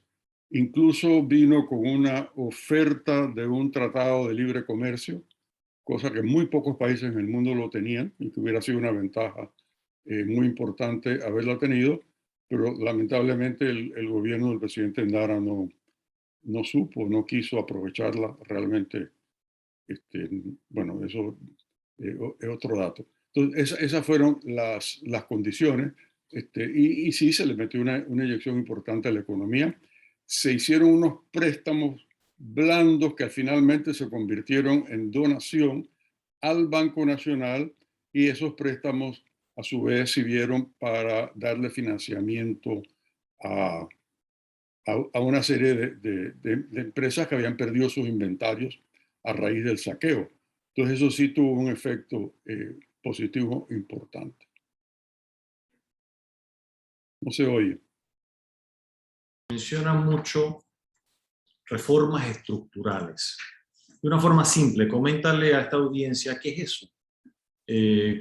Incluso vino con una oferta de un tratado de libre comercio, cosa que muy pocos países en el mundo lo tenían y que hubiera sido una ventaja muy importante haberla tenido, pero lamentablemente el gobierno del presidente Endara no no quiso aprovecharla realmente. Bueno, eso es otro dato. Entonces, esas fueron las condiciones, y sí se le metió una inyección importante a la economía. Se hicieron unos préstamos blandos que finalmente se convirtieron en donación al Banco Nacional, y esos préstamos a su vez sirvieron para darle financiamiento a una serie de empresas que habían perdido sus inventarios a raíz del saqueo. Entonces eso sí tuvo un efecto positivo importante. No se oye. Menciona mucho reformas estructurales. De una forma simple, coméntale a esta audiencia qué es eso.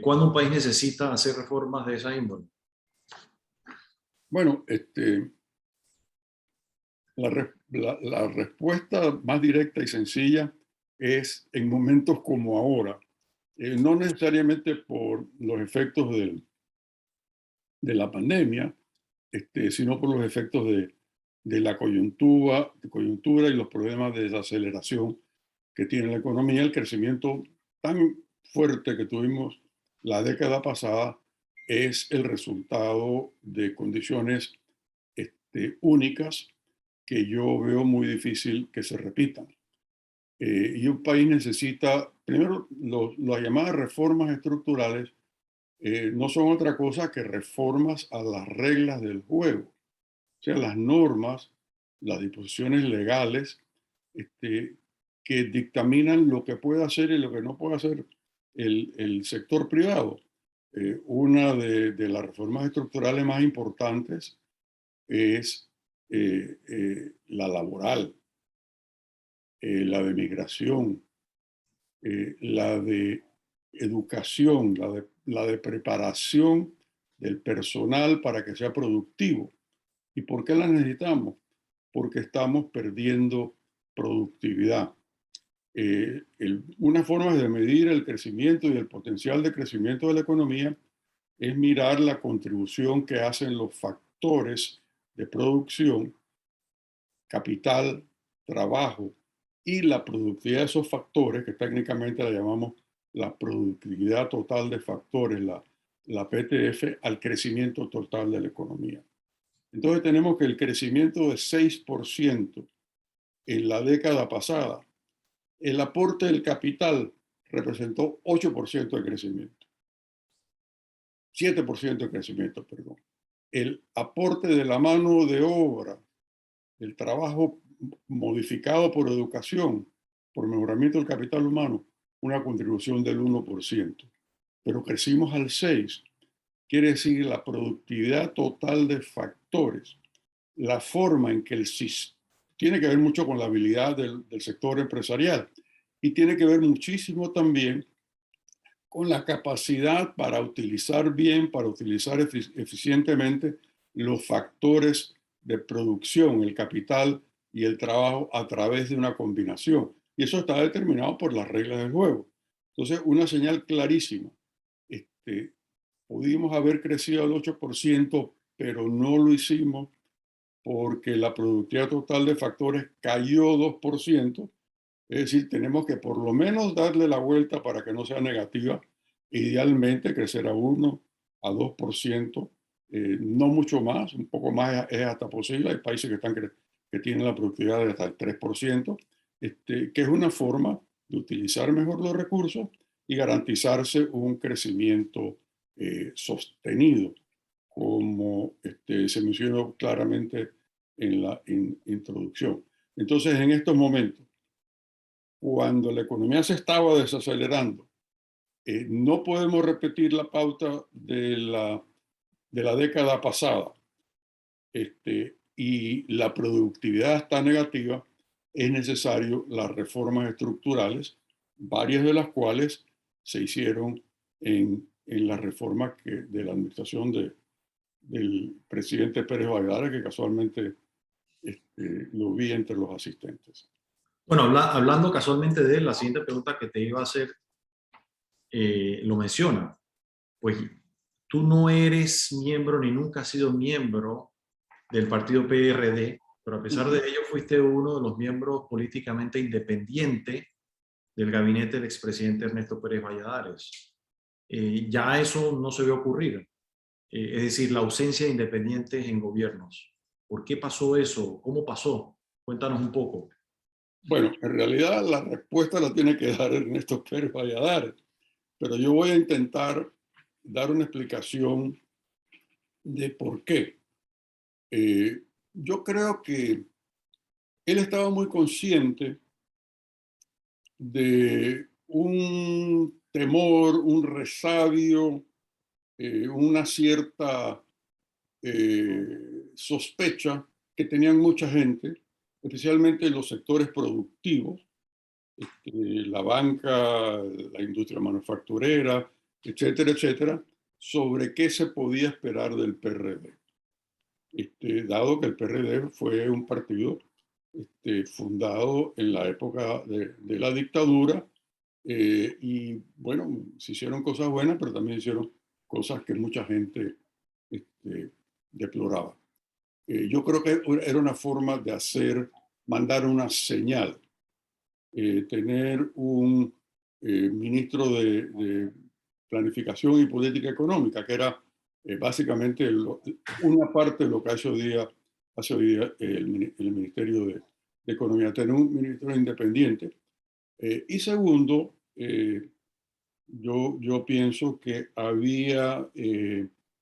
¿Cuándo un país necesita hacer reformas de esa índole? Bueno, la respuesta más directa y sencilla es en momentos como ahora, no necesariamente por los efectos de la pandemia, sino por los efectos de la coyuntura y los problemas de desaceleración que tiene la economía. El crecimiento tan fuerte que tuvimos la década pasada es el resultado de condiciones únicas que yo veo muy difícil que se repitan. Y un país necesita, primero, las llamadas reformas estructurales no son otra cosa que reformas a las reglas del juego, o sea, las normas, las disposiciones legales que dictaminan lo que puede hacer y lo que no puede hacer el sector privado. Una de las reformas estructurales más importantes es la laboral, la de migración, la de educación, la de preparación del personal para que sea productivo. ¿Y por qué la necesitamos? Porque estamos perdiendo productividad. Una forma de medir el crecimiento y el potencial de crecimiento de la economía es mirar la contribución que hacen los factores de producción, capital, trabajo y la productividad de esos factores, que técnicamente la llamamos la productividad total de factores, la PTF, al crecimiento total de la economía. Entonces tenemos que el crecimiento de 6% en la década pasada, el aporte del capital representó 8% de crecimiento. 7% de crecimiento, perdón. El aporte de la mano de obra, el trabajo modificado por educación, por mejoramiento del capital humano, una contribución del 1%. Pero crecimos al 6%. Quiere decir la productividad total de factores factores, la forma en que tiene que ver mucho con la habilidad del sector empresarial y tiene que ver muchísimo también con la capacidad para utilizar bien, para utilizar eficientemente los factores de producción, el capital y el trabajo a través de una combinación. Y eso está determinado por las reglas del juego. Entonces, una señal clarísima. Pudimos haber crecido al 8%, pero no lo hicimos porque la productividad total de factores cayó 2%. Es decir, tenemos que por lo menos darle la vuelta para que no sea negativa. Idealmente crecer a 1, a 2%, no mucho más, un poco más es hasta posible. Hay países que tienen la productividad de hasta el 3%, que es una forma de utilizar mejor los recursos y garantizarse un crecimiento sostenido, como se mencionó claramente en la introducción. Entonces, en estos momentos, cuando la economía se estaba desacelerando, no podemos repetir la pauta de la década pasada, y la productividad está negativa, es necesario las reformas estructurales, varias de las cuales se hicieron en la reforma de la administración del presidente Pérez Valladares, que casualmente lo vi entre los asistentes. Bueno, hablando casualmente de él, la siguiente pregunta que te iba a hacer lo menciona. Pues tú no eres miembro ni nunca has sido miembro del partido PRD, pero a pesar de ello fuiste uno de los miembros políticamente independientes del gabinete del expresidente Ernesto Pérez Valladares. Ya eso no se ve ocurrir. Es decir, la ausencia de independientes en gobiernos. ¿Por qué pasó eso? ¿Cómo pasó? Cuéntanos un poco. Bueno, en realidad la respuesta la tiene que dar Ernesto Pérez Valladares, pero yo voy a intentar dar una explicación de por qué. Yo creo que él estaba muy consciente de un temor, un resabio, una cierta sospecha que tenían mucha gente, especialmente en los sectores productivos, la banca, la industria manufacturera, etcétera, etcétera, sobre qué se podía esperar del PRD. Dado que el PRD fue un partido fundado en la época de la dictadura, y bueno, se hicieron cosas buenas, pero también hicieron cosas que mucha gente deploraba. Yo creo que era una forma de mandar una señal. Tener un ministro de Planificación y Política Económica, que era básicamente una parte de lo que hace hoy día el Ministerio de Economía, tener un ministro independiente. Y segundo, yo pienso que había,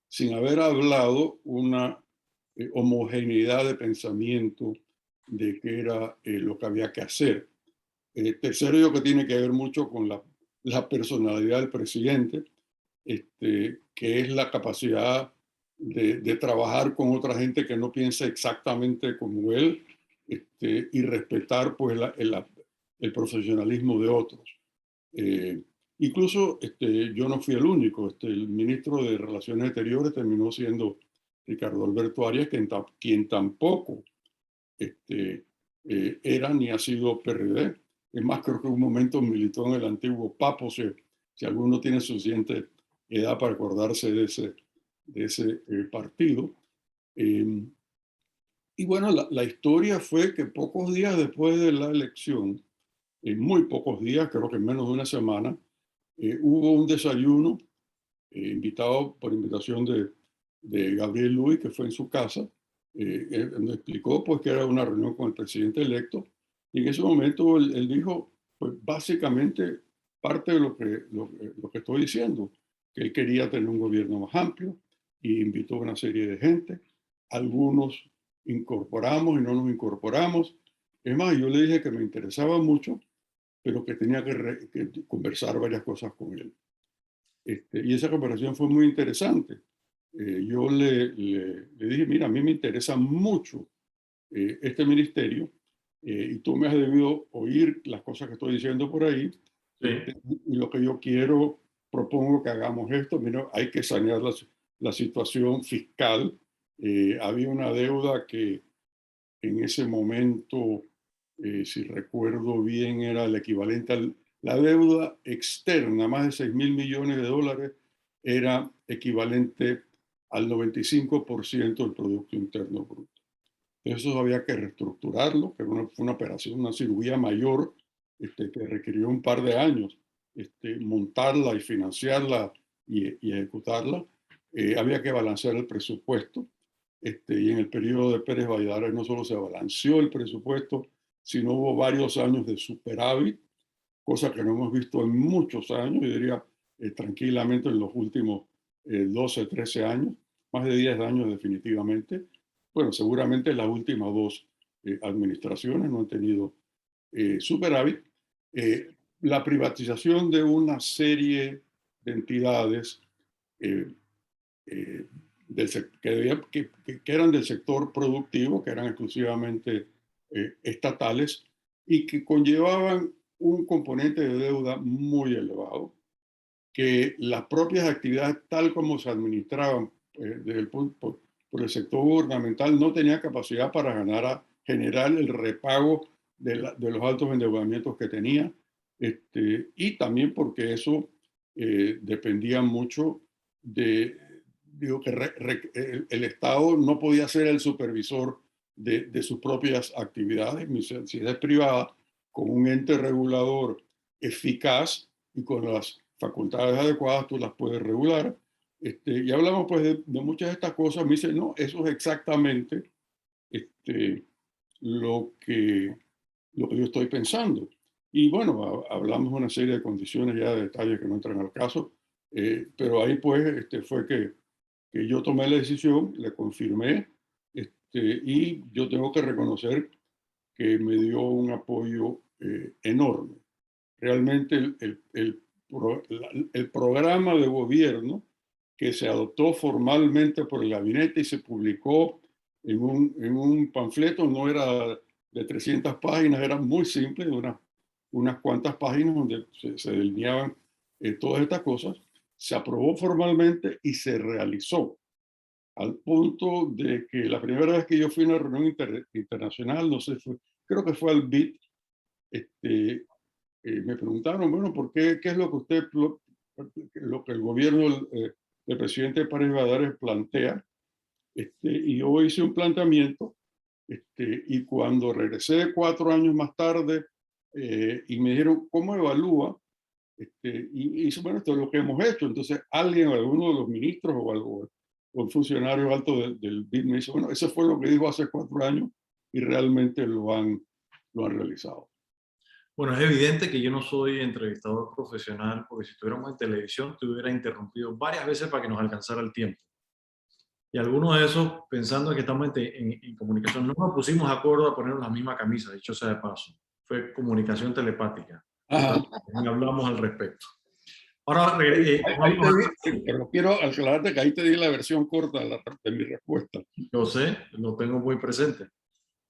sin haber hablado, una homogeneidad de pensamiento de qué era lo que había que hacer. Tercero, yo que tiene que ver mucho con la personalidad del presidente, que es la capacidad de trabajar con otra gente que no piensa exactamente como él, y respetar pues el profesionalismo de otros. Incluso yo no fui el único. El ministro de Relaciones Exteriores terminó siendo Ricardo Alberto Arias, quien tampoco era ni ha sido PRD. Es más, creo que en un momento militó en el antiguo PAPO, si alguno tiene suficiente edad para acordarse de ese partido. Y bueno, la historia fue que pocos días después de la elección, en muy pocos días, creo que en menos de una semana, hubo un desayuno invitado por invitación de Gabriel Luis, que fue en su casa. Él me explicó pues, que era una reunión con el presidente electo, y en ese momento él dijo, pues básicamente parte de lo que estoy diciendo, que él quería tener un gobierno más amplio, y invitó a una serie de gente. Algunos incorporamos y no nos incorporamos. Es más, yo le dije que me interesaba mucho, pero que tenía que conversar varias cosas con él. Y esa conversación fue muy interesante. yo le dije, mira, a mí me interesa mucho este ministerio y tú me has debido oír las cosas que estoy diciendo por ahí. Sí. Y lo que yo quiero, propongo que hagamos esto. Mira, hay que sanear la situación fiscal. Había una deuda que en ese momento, si recuerdo bien, era el equivalente a la deuda externa, más de 6.000 millones de dólares, era equivalente al 95% del Producto Interno Bruto. Eso había que reestructurarlo, que fue una operación, una cirugía mayor que requirió un par de años montarla y financiarla y ejecutarla. Había que balancear el presupuesto. Y en el periodo de Pérez Valladares no solo se balanceó el presupuesto, sino hubo varios años de superávit, cosa que no hemos visto en muchos años, yo diría tranquilamente en los últimos 12, 13 años, más de 10 años definitivamente. Bueno, seguramente las últimas dos administraciones no han tenido superávit. La privatización de una serie de entidades que eran del sector productivo, que eran exclusivamente estatales y que conllevaban un componente de deuda muy elevado, que las propias actividades tal como se administraban por el sector gubernamental no tenía capacidad para generar el repago de los altos endeudamientos que tenía, y también porque eso dependía mucho de, digo, que el Estado no podía ser el supervisor de sus propias actividades. Mi sociedad privada, con un ente regulador eficaz y con las facultades adecuadas, tú las puedes regular. Y hablamos pues de muchas de estas cosas. Me dice, no, eso es exactamente lo que yo estoy pensando. Y bueno, hablamos de una serie de condiciones ya de detalles que no entran al caso, pero ahí pues fue que yo tomé la decisión, le confirmé, y yo tengo que reconocer que me dio un apoyo enorme. Realmente el programa de gobierno que se adoptó formalmente por el gabinete y se publicó en un panfleto, no era de 300 páginas, era muy simple, de unas cuantas páginas donde se delineaban todas estas cosas, se aprobó formalmente y se realizó, al punto de que la primera vez que yo fui a una reunión internacional, no sé, creo que fue al BID, me preguntaron, bueno, ¿por qué es lo que lo que el gobierno del presidente Pérez Valladares plantea? Y yo hice un planteamiento, y cuando regresé 4 años más tarde, y me dijeron, ¿cómo evalúa? Y dice, bueno, esto es lo que hemos hecho. Entonces alguien, alguno de los ministros o algo, o el funcionario alto del BID me dice, bueno, eso fue lo que dijo hace 4 años y realmente lo han realizado. Bueno, es evidente que yo no soy entrevistador profesional, porque si estuviéramos en televisión te hubiera interrumpido varias veces para que nos alcanzara el tiempo. Y algunos de esos, pensando que estamos en comunicación, no nos pusimos de acuerdo a ponernos la misma camisa, dicho sea de paso. Fue comunicación telepática. Y hablamos al respecto. Ahora, pero quiero aclararte que ahí te di la versión corta de mi respuesta. Yo sé, lo tengo muy presente,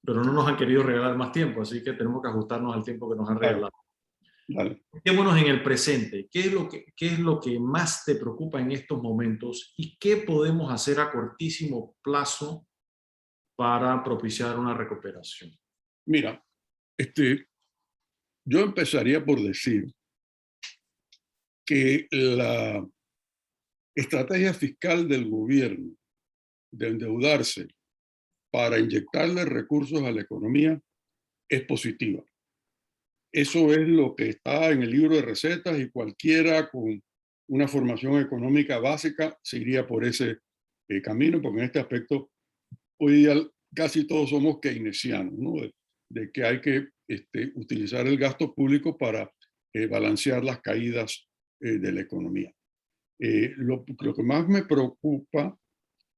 pero no nos han querido regalar más tiempo, así que tenemos que ajustarnos al tiempo que nos han regalado. Vale. Quedémonos en el presente. ¿Qué es lo que más te preocupa en estos momentos y qué podemos hacer a cortísimo plazo para propiciar una recuperación? Mira, yo empezaría por decir que la estrategia fiscal del gobierno de endeudarse para inyectarle recursos a la economía es positiva. Eso es lo que está en el libro de recetas y cualquiera con una formación económica básica se iría por ese camino, porque en este aspecto hoy día casi todos somos keynesianos, ¿no? De que hay que utilizar el gasto público para balancear las caídas de la economía. Lo que más me preocupa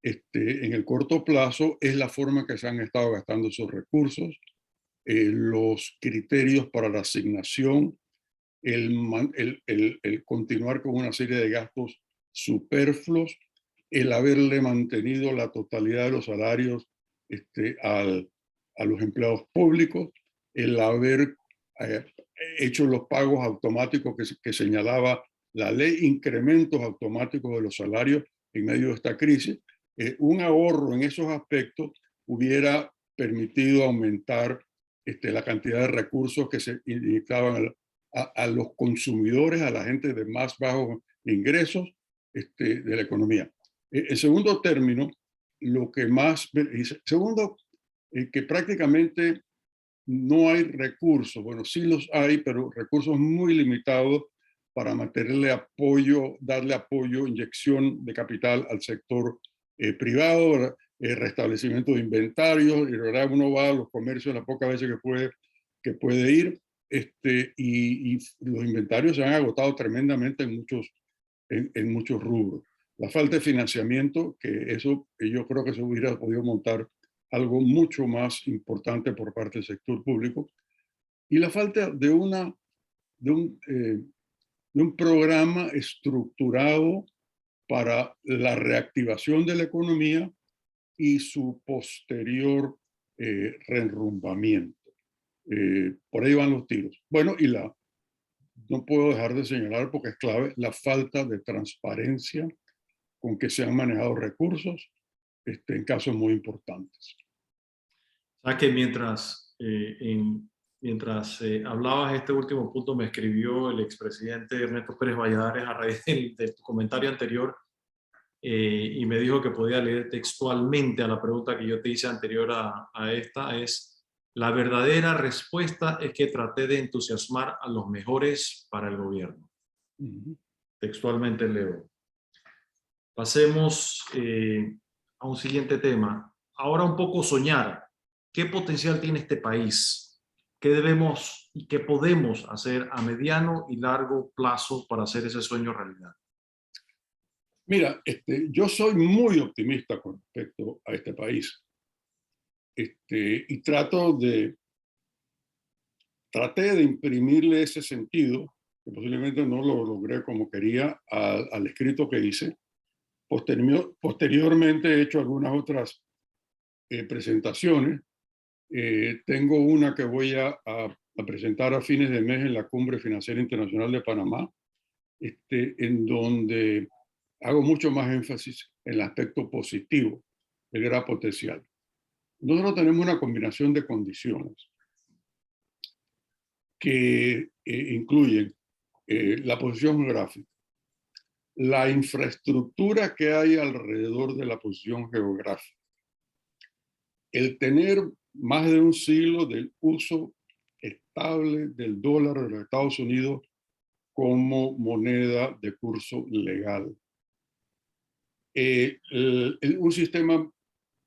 en el corto plazo es la forma que se han estado gastando esos recursos, los criterios para la asignación, el continuar con una serie de gastos superfluos el haberle mantenido la totalidad de los salarios a los empleados públicos, el haber hecho los pagos automáticos que señalaba la ley, incrementos automáticos de los salarios en medio de esta crisis. Un ahorro en esos aspectos hubiera permitido aumentar la cantidad de recursos que se inyectaban a los consumidores, a la gente de más bajos ingresos de la economía. En segundo término, lo que más... Segundo, que prácticamente no hay recursos. Bueno, sí los hay, pero recursos muy limitados para mantenerle apoyo, darle apoyo, inyección de capital al sector privado, restablecimiento de inventarios, y ahora uno va a los comercios las pocas veces que puede ir, y los inventarios se han agotado tremendamente en muchos rubros. La falta de financiamiento, que yo creo que se hubiera podido montar algo mucho más importante por parte del sector público, y la falta de un programa estructurado para la reactivación de la economía y su posterior reenrumbamiento. Por ahí van los tiros. Bueno, no puedo dejar de señalar, porque es clave, la falta de transparencia con que se han manejado recursos en casos muy importantes. Sabes que mientras hablabas este último punto, me escribió el expresidente Ernesto Pérez Valladares a raíz de tu comentario anterior, y me dijo que podía leer textualmente a la pregunta que yo te hice anterior a esta. La verdadera respuesta es que traté de entusiasmar a los mejores para el gobierno. Textualmente leo. Pasemos a un siguiente tema. Ahora un poco soñar. ¿Qué potencial tiene este país? ¿Qué debemos y qué podemos hacer a mediano y largo plazo para hacer ese sueño realidad? Mira, yo soy muy optimista con respecto a este país. Y traté de imprimirle ese sentido, que posiblemente no lo logré como quería, al escrito que hice. Posteriormente he hecho algunas otras presentaciones. Tengo una que voy a presentar a fines de mes en la Cumbre Financiera Internacional de Panamá, en donde hago mucho más énfasis en el aspecto positivo del gran potencial. Nosotros tenemos una combinación de condiciones que incluyen la posición geográfica, la infraestructura que hay alrededor de la posición geográfica, el tener más de un siglo del uso estable del dólar de los Estados Unidos como moneda de curso legal, un sistema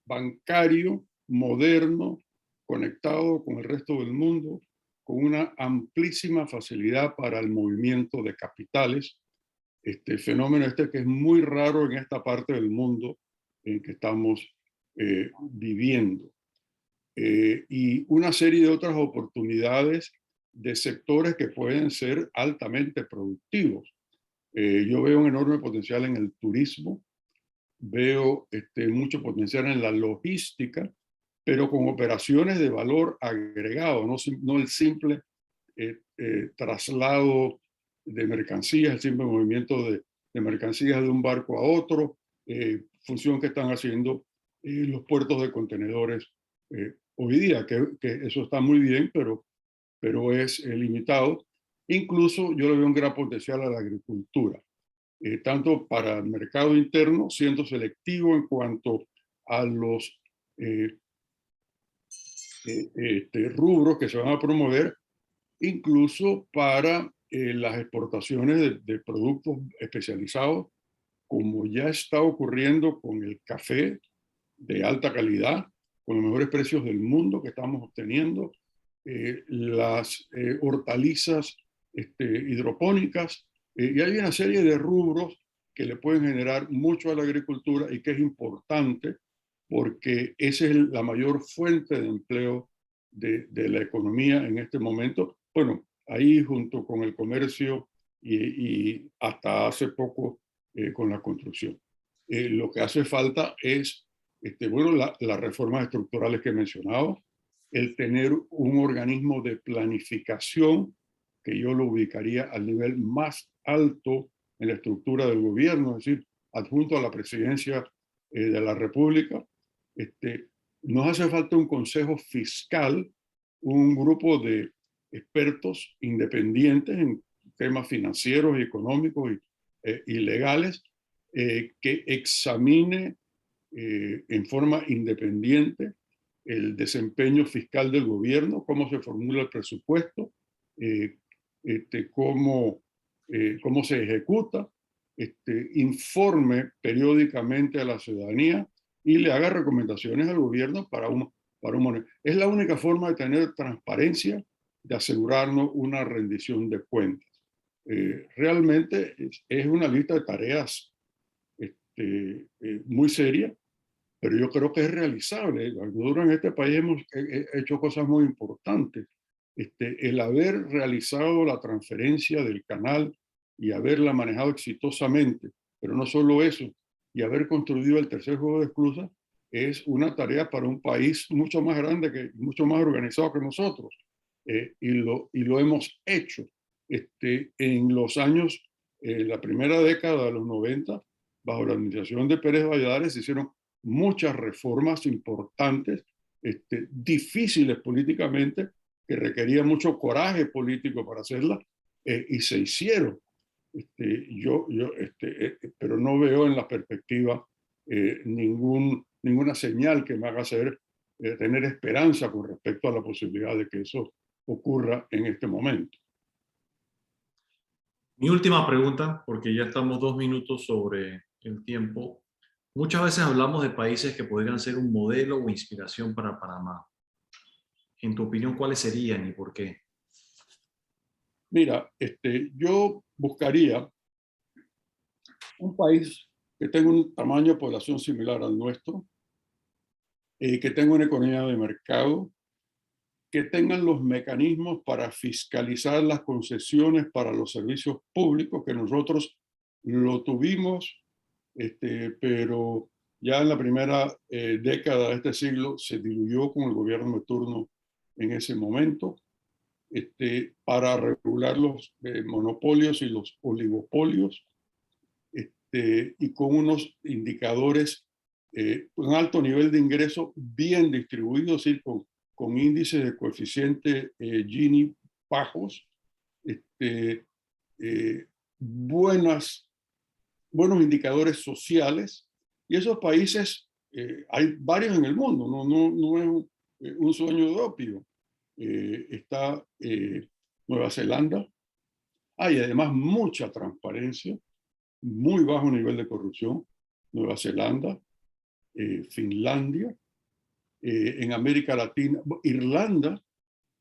bancario moderno, conectado con el resto del mundo, con una amplísima facilidad para el movimiento de capitales, fenómeno que es muy raro en esta parte del mundo en que estamos viviendo, y una serie de otras oportunidades de sectores que pueden ser altamente productivos. Yo veo un enorme potencial en el turismo, veo mucho potencial en la logística, pero con operaciones de valor agregado, no el simple traslado de mercancías, el simple movimiento de mercancías de un barco a otro, función que están haciendo los puertos de contenedores hoy día, que eso está muy bien, pero es limitado. Incluso yo le veo un gran potencial a la agricultura, tanto para el mercado interno, siendo selectivo en cuanto a los rubros que se van a promover, incluso para las exportaciones de productos especializados, como ya está ocurriendo con el café de alta calidad, con los mejores precios del mundo que estamos obteniendo, las hortalizas hidropónicas, y hay una serie de rubros que le pueden generar mucho a la agricultura y que es importante porque esa es la mayor fuente de empleo de la economía en este momento. Bueno, ahí junto con el comercio y hasta hace poco con la construcción. Lo que hace falta es, bueno, las reformas estructurales que he mencionado, el tener un organismo de planificación que yo lo ubicaría al nivel más alto en la estructura del gobierno, es decir, adjunto a la presidencia de la República. Nos hace falta un consejo fiscal, un grupo de expertos independientes en temas financieros y económicos y legales que examine en forma independiente el desempeño fiscal del gobierno, cómo se formula el presupuesto, cómo se ejecuta, informe periódicamente a la ciudadanía y le haga recomendaciones al gobierno para un momento. Es la única forma de tener transparencia, de asegurarnos una rendición de cuentas. Realmente es una lista de tareas muy seria, pero yo creo que es realizable. Nosotros en este país hemos hecho cosas muy importantes. El haber realizado la transferencia del canal y haberla manejado exitosamente, pero no solo eso, y haber construido el tercer juego de esclusas, es una tarea para un país mucho más grande, mucho más organizado que nosotros. Y lo hemos hecho. En los años, la primera década de los 90, bajo la administración de Pérez Valladares, se hicieron muchas reformas importantes, difíciles políticamente, que requerían mucho coraje político para hacerlas, y se hicieron. Pero no veo en la perspectiva ninguna señal que me haga tener esperanza con respecto a la posibilidad de que eso ocurra en este momento. Mi última pregunta, porque ya estamos 2 minutos sobre el tiempo. Muchas veces hablamos de países que podrían ser un modelo o inspiración para Panamá. En tu opinión, ¿cuáles serían y por qué? Mira, yo buscaría un país que tenga un tamaño de población similar al nuestro, que tenga una economía de mercado, que tengan los mecanismos para fiscalizar las concesiones para los servicios públicos, que nosotros lo tuvimos, pero ya en la primera década de este siglo se diluyó con el gobierno de turno en ese momento, para regular los monopolios y los oligopolios, y con unos indicadores, un alto nivel de ingreso bien distribuido, es decir, con índices de coeficiente Gini bajos, buenos indicadores sociales, y esos países, hay varios en el mundo, no es un sueño de opio. Está Nueva Zelanda, hay además mucha transparencia, muy bajo nivel de corrupción, Nueva Zelanda, Finlandia, en América Latina, Irlanda,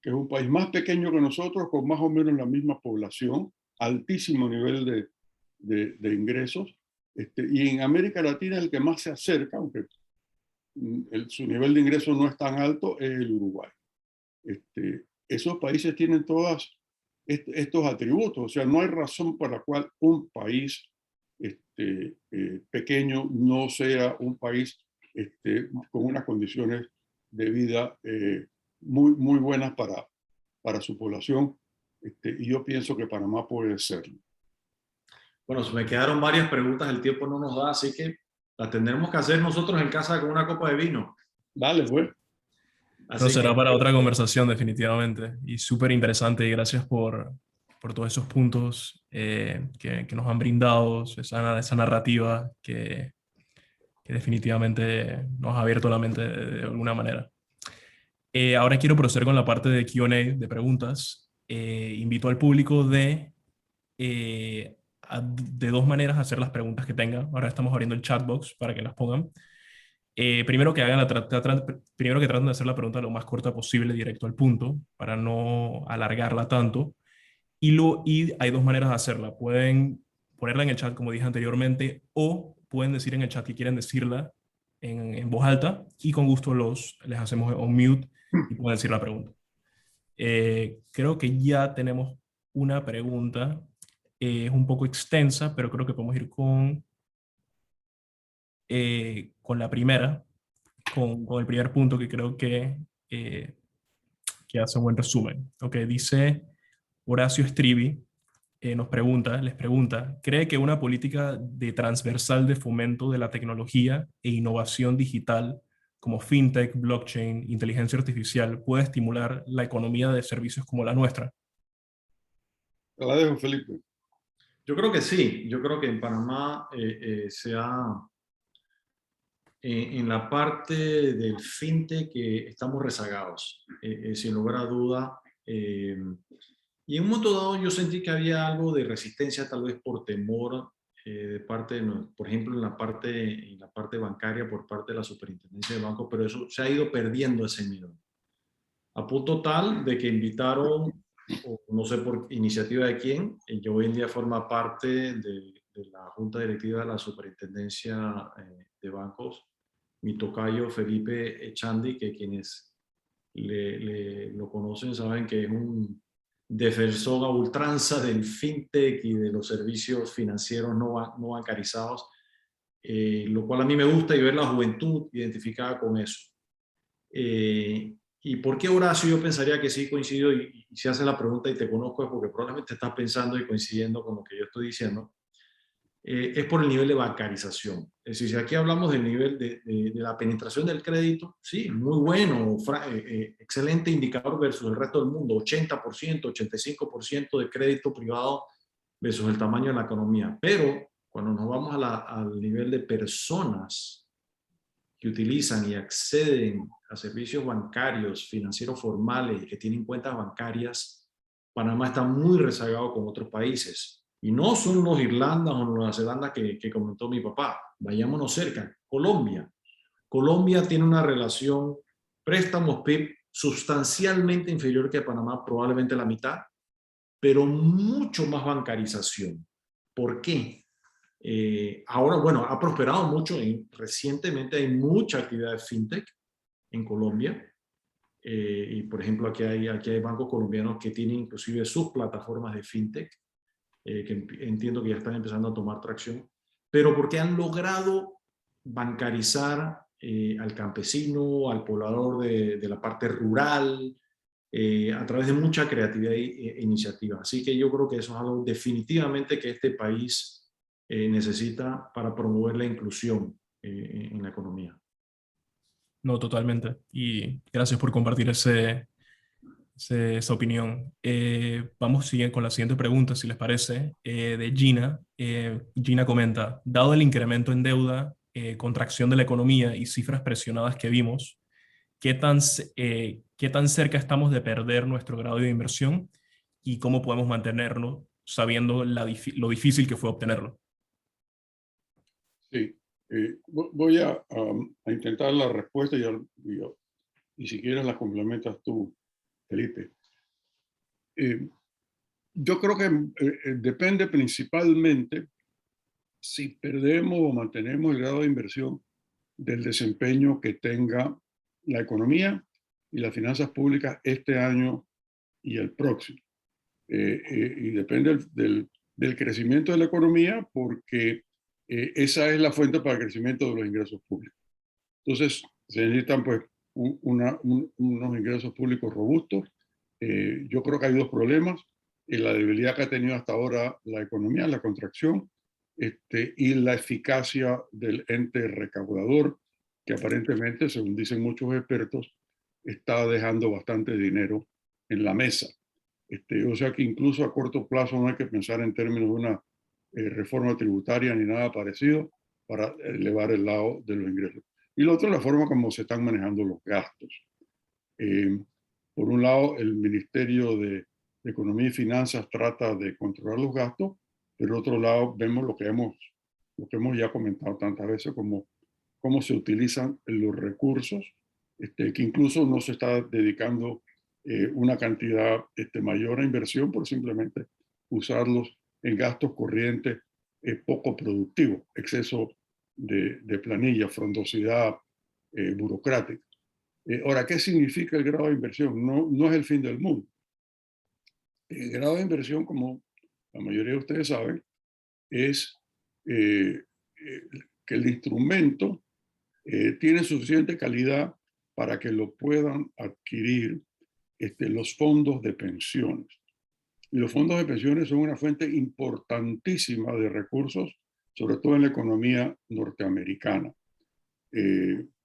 que es un país más pequeño que nosotros, con más o menos la misma población, altísimo nivel de ingresos, y en América Latina el que más se acerca, aunque su nivel de ingreso no es tan alto, es el Uruguay. Esos países tienen todos estos atributos, o sea, no hay razón por la cual un país pequeño no sea un país con unas condiciones de vida muy, muy buenas para su población, y yo pienso que Panamá puede serlo. Bueno, se me quedaron varias preguntas, el tiempo no nos da, así que las tendremos que hacer nosotros en casa con una copa de vino. Dale, pues. No será para otra conversación, definitivamente. Y súper interesante, y gracias por todos esos puntos que nos han brindado, esa narrativa que definitivamente nos ha abierto la mente de alguna manera. Ahora quiero proceder con la parte de Q&A, de preguntas. Invito al público de 2 maneras a hacer las preguntas que tengan. Ahora estamos abriendo el chat box para que las pongan. Primero que traten de hacer la pregunta lo más corta posible, directo al punto, para no alargarla tanto. Y hay 2 maneras de hacerla. Pueden ponerla en el chat, como dije anteriormente, o pueden decir en el chat que quieren decirla en voz alta, y con gusto les hacemos un mute y pueden decir la pregunta. Creo que ya tenemos una pregunta. Es un poco extensa, pero creo que podemos ir con con la primera, con el primer punto que creo que hace un buen resumen. Okay, dice Horacio Stribi, les pregunta, ¿cree que una política de transversal de fomento de la tecnología e innovación digital como fintech, blockchain, inteligencia artificial puede estimular la economía de servicios como la nuestra? Te la dejo, Felipe. Yo creo que sí. Yo creo que en Panamá en la parte del fintech estamos rezagados, sin lugar a duda. Y en un momento dado yo sentí que había algo de resistencia, tal vez por temor de parte, por ejemplo, en la parte bancaria por parte de la superintendencia de bancos, pero eso se ha ido perdiendo ese miedo. A punto tal de que invitaron, o no sé por iniciativa de quién, yo hoy en día forma parte de la junta directiva de la superintendencia de bancos, mi tocayo Felipe Echandi, que quienes lo conocen saben que es un defensor a ultranza del fintech y de los servicios financieros no bancarizados, lo cual a mí me gusta y ver la juventud identificada con eso. ¿Y por qué Horacio? Yo pensaría que sí coincido y si hace la pregunta y te conozco es porque probablemente estás pensando y coincidiendo con lo que yo estoy diciendo. Es por el nivel de bancarización. Es decir, si aquí hablamos del nivel de la penetración del crédito, sí, muy bueno, excelente indicador versus el resto del mundo, 80%, 85% de crédito privado versus el tamaño de la economía. Pero cuando nos vamos al nivel de personas que utilizan y acceden a servicios bancarios, financieros formales y que tienen cuentas bancarias, Panamá está muy rezagado con otros países. Y no son los Irlanda o Nueva Zelanda que comentó mi papá. Vayámonos cerca. Colombia. Colombia tiene una relación préstamos PIB sustancialmente inferior que Panamá, probablemente la mitad, pero mucho más bancarización. ¿Por qué? Ahora, bueno, ha prosperado mucho. Recientemente hay mucha actividad de fintech en Colombia. Y por ejemplo, aquí hay bancos colombianos que tienen inclusive sus plataformas de fintech, que entiendo que ya están empezando a tomar tracción, pero porque han logrado bancarizar al campesino, al poblador de la parte rural, a través de mucha creatividad e iniciativa. Así que yo creo que eso es algo definitivamente que este país necesita para promover la inclusión en la economía. No, totalmente. Y gracias por compartir esa opinión. Vamos con la siguiente pregunta, si les parece, de Gina. Gina comenta, dado el incremento en deuda, contracción de la economía y cifras presionadas que vimos, ¿qué tan cerca estamos de perder nuestro grado de inversión y cómo podemos mantenerlo sabiendo lo difícil que fue obtenerlo? Sí, voy a intentar la respuesta y si quieres la complementas tú, Felipe. Yo creo que depende principalmente si perdemos o mantenemos el grado de inversión del desempeño que tenga la economía y las finanzas públicas este año y el próximo. Y depende del crecimiento de la economía porque esa es la fuente para el crecimiento de los ingresos públicos. Entonces, se necesitan pues unos ingresos públicos robustos. Yo creo que hay dos problemas. La debilidad que ha tenido hasta ahora la economía, la contracción, y la eficacia del ente recaudador, que aparentemente, según dicen muchos expertos, está dejando bastante dinero en la mesa. O sea que incluso a corto plazo no hay que pensar en términos de una reforma tributaria ni nada parecido para elevar el lado de los ingresos. Y lo otro es la forma como se están manejando los gastos. Por un lado, el Ministerio de Economía y Finanzas trata de controlar los gastos, pero por otro lado vemos lo que hemos ya comentado tantas veces, como cómo se utilizan los recursos, que incluso no se está dedicando una cantidad mayor a inversión por simplemente usarlos en gastos corrientes poco productivos, exceso de planilla, frondosidad burocrática. Ahora, ¿qué significa el grado de inversión? No es el fin del mundo. El grado de inversión, como la mayoría de ustedes saben, es que el instrumento tiene suficiente calidad para que lo puedan adquirir los fondos de pensiones. Y los fondos de pensiones son una fuente importantísima de recursos, sobre todo en la economía norteamericana.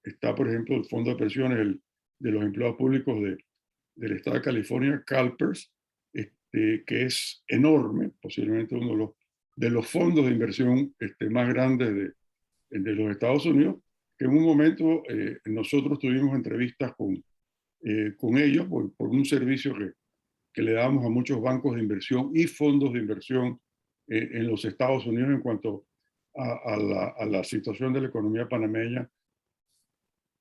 Está, por ejemplo, el fondo de pensiones de los empleados públicos del estado de California, CalPERS, que es enorme, posiblemente uno de los fondos de inversión más grandes de los Estados Unidos, que en un momento nosotros tuvimos entrevistas con ellos por un servicio que le damos a muchos bancos de inversión y fondos de inversión en los Estados Unidos en cuanto a la situación de la economía panameña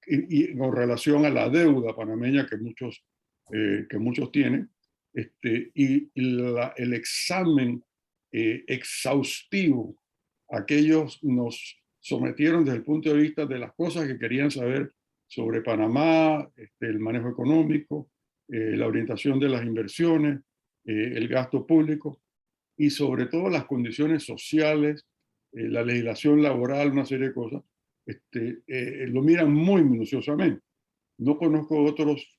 y con relación a la deuda panameña que muchos tienen, y el examen exhaustivo a que ellos nos sometieron desde el punto de vista de las cosas que querían saber sobre Panamá, el manejo económico, la orientación de las inversiones, el gasto público y sobre todo las condiciones sociales, la legislación laboral, una serie de cosas, lo miran muy minuciosamente. No conozco otros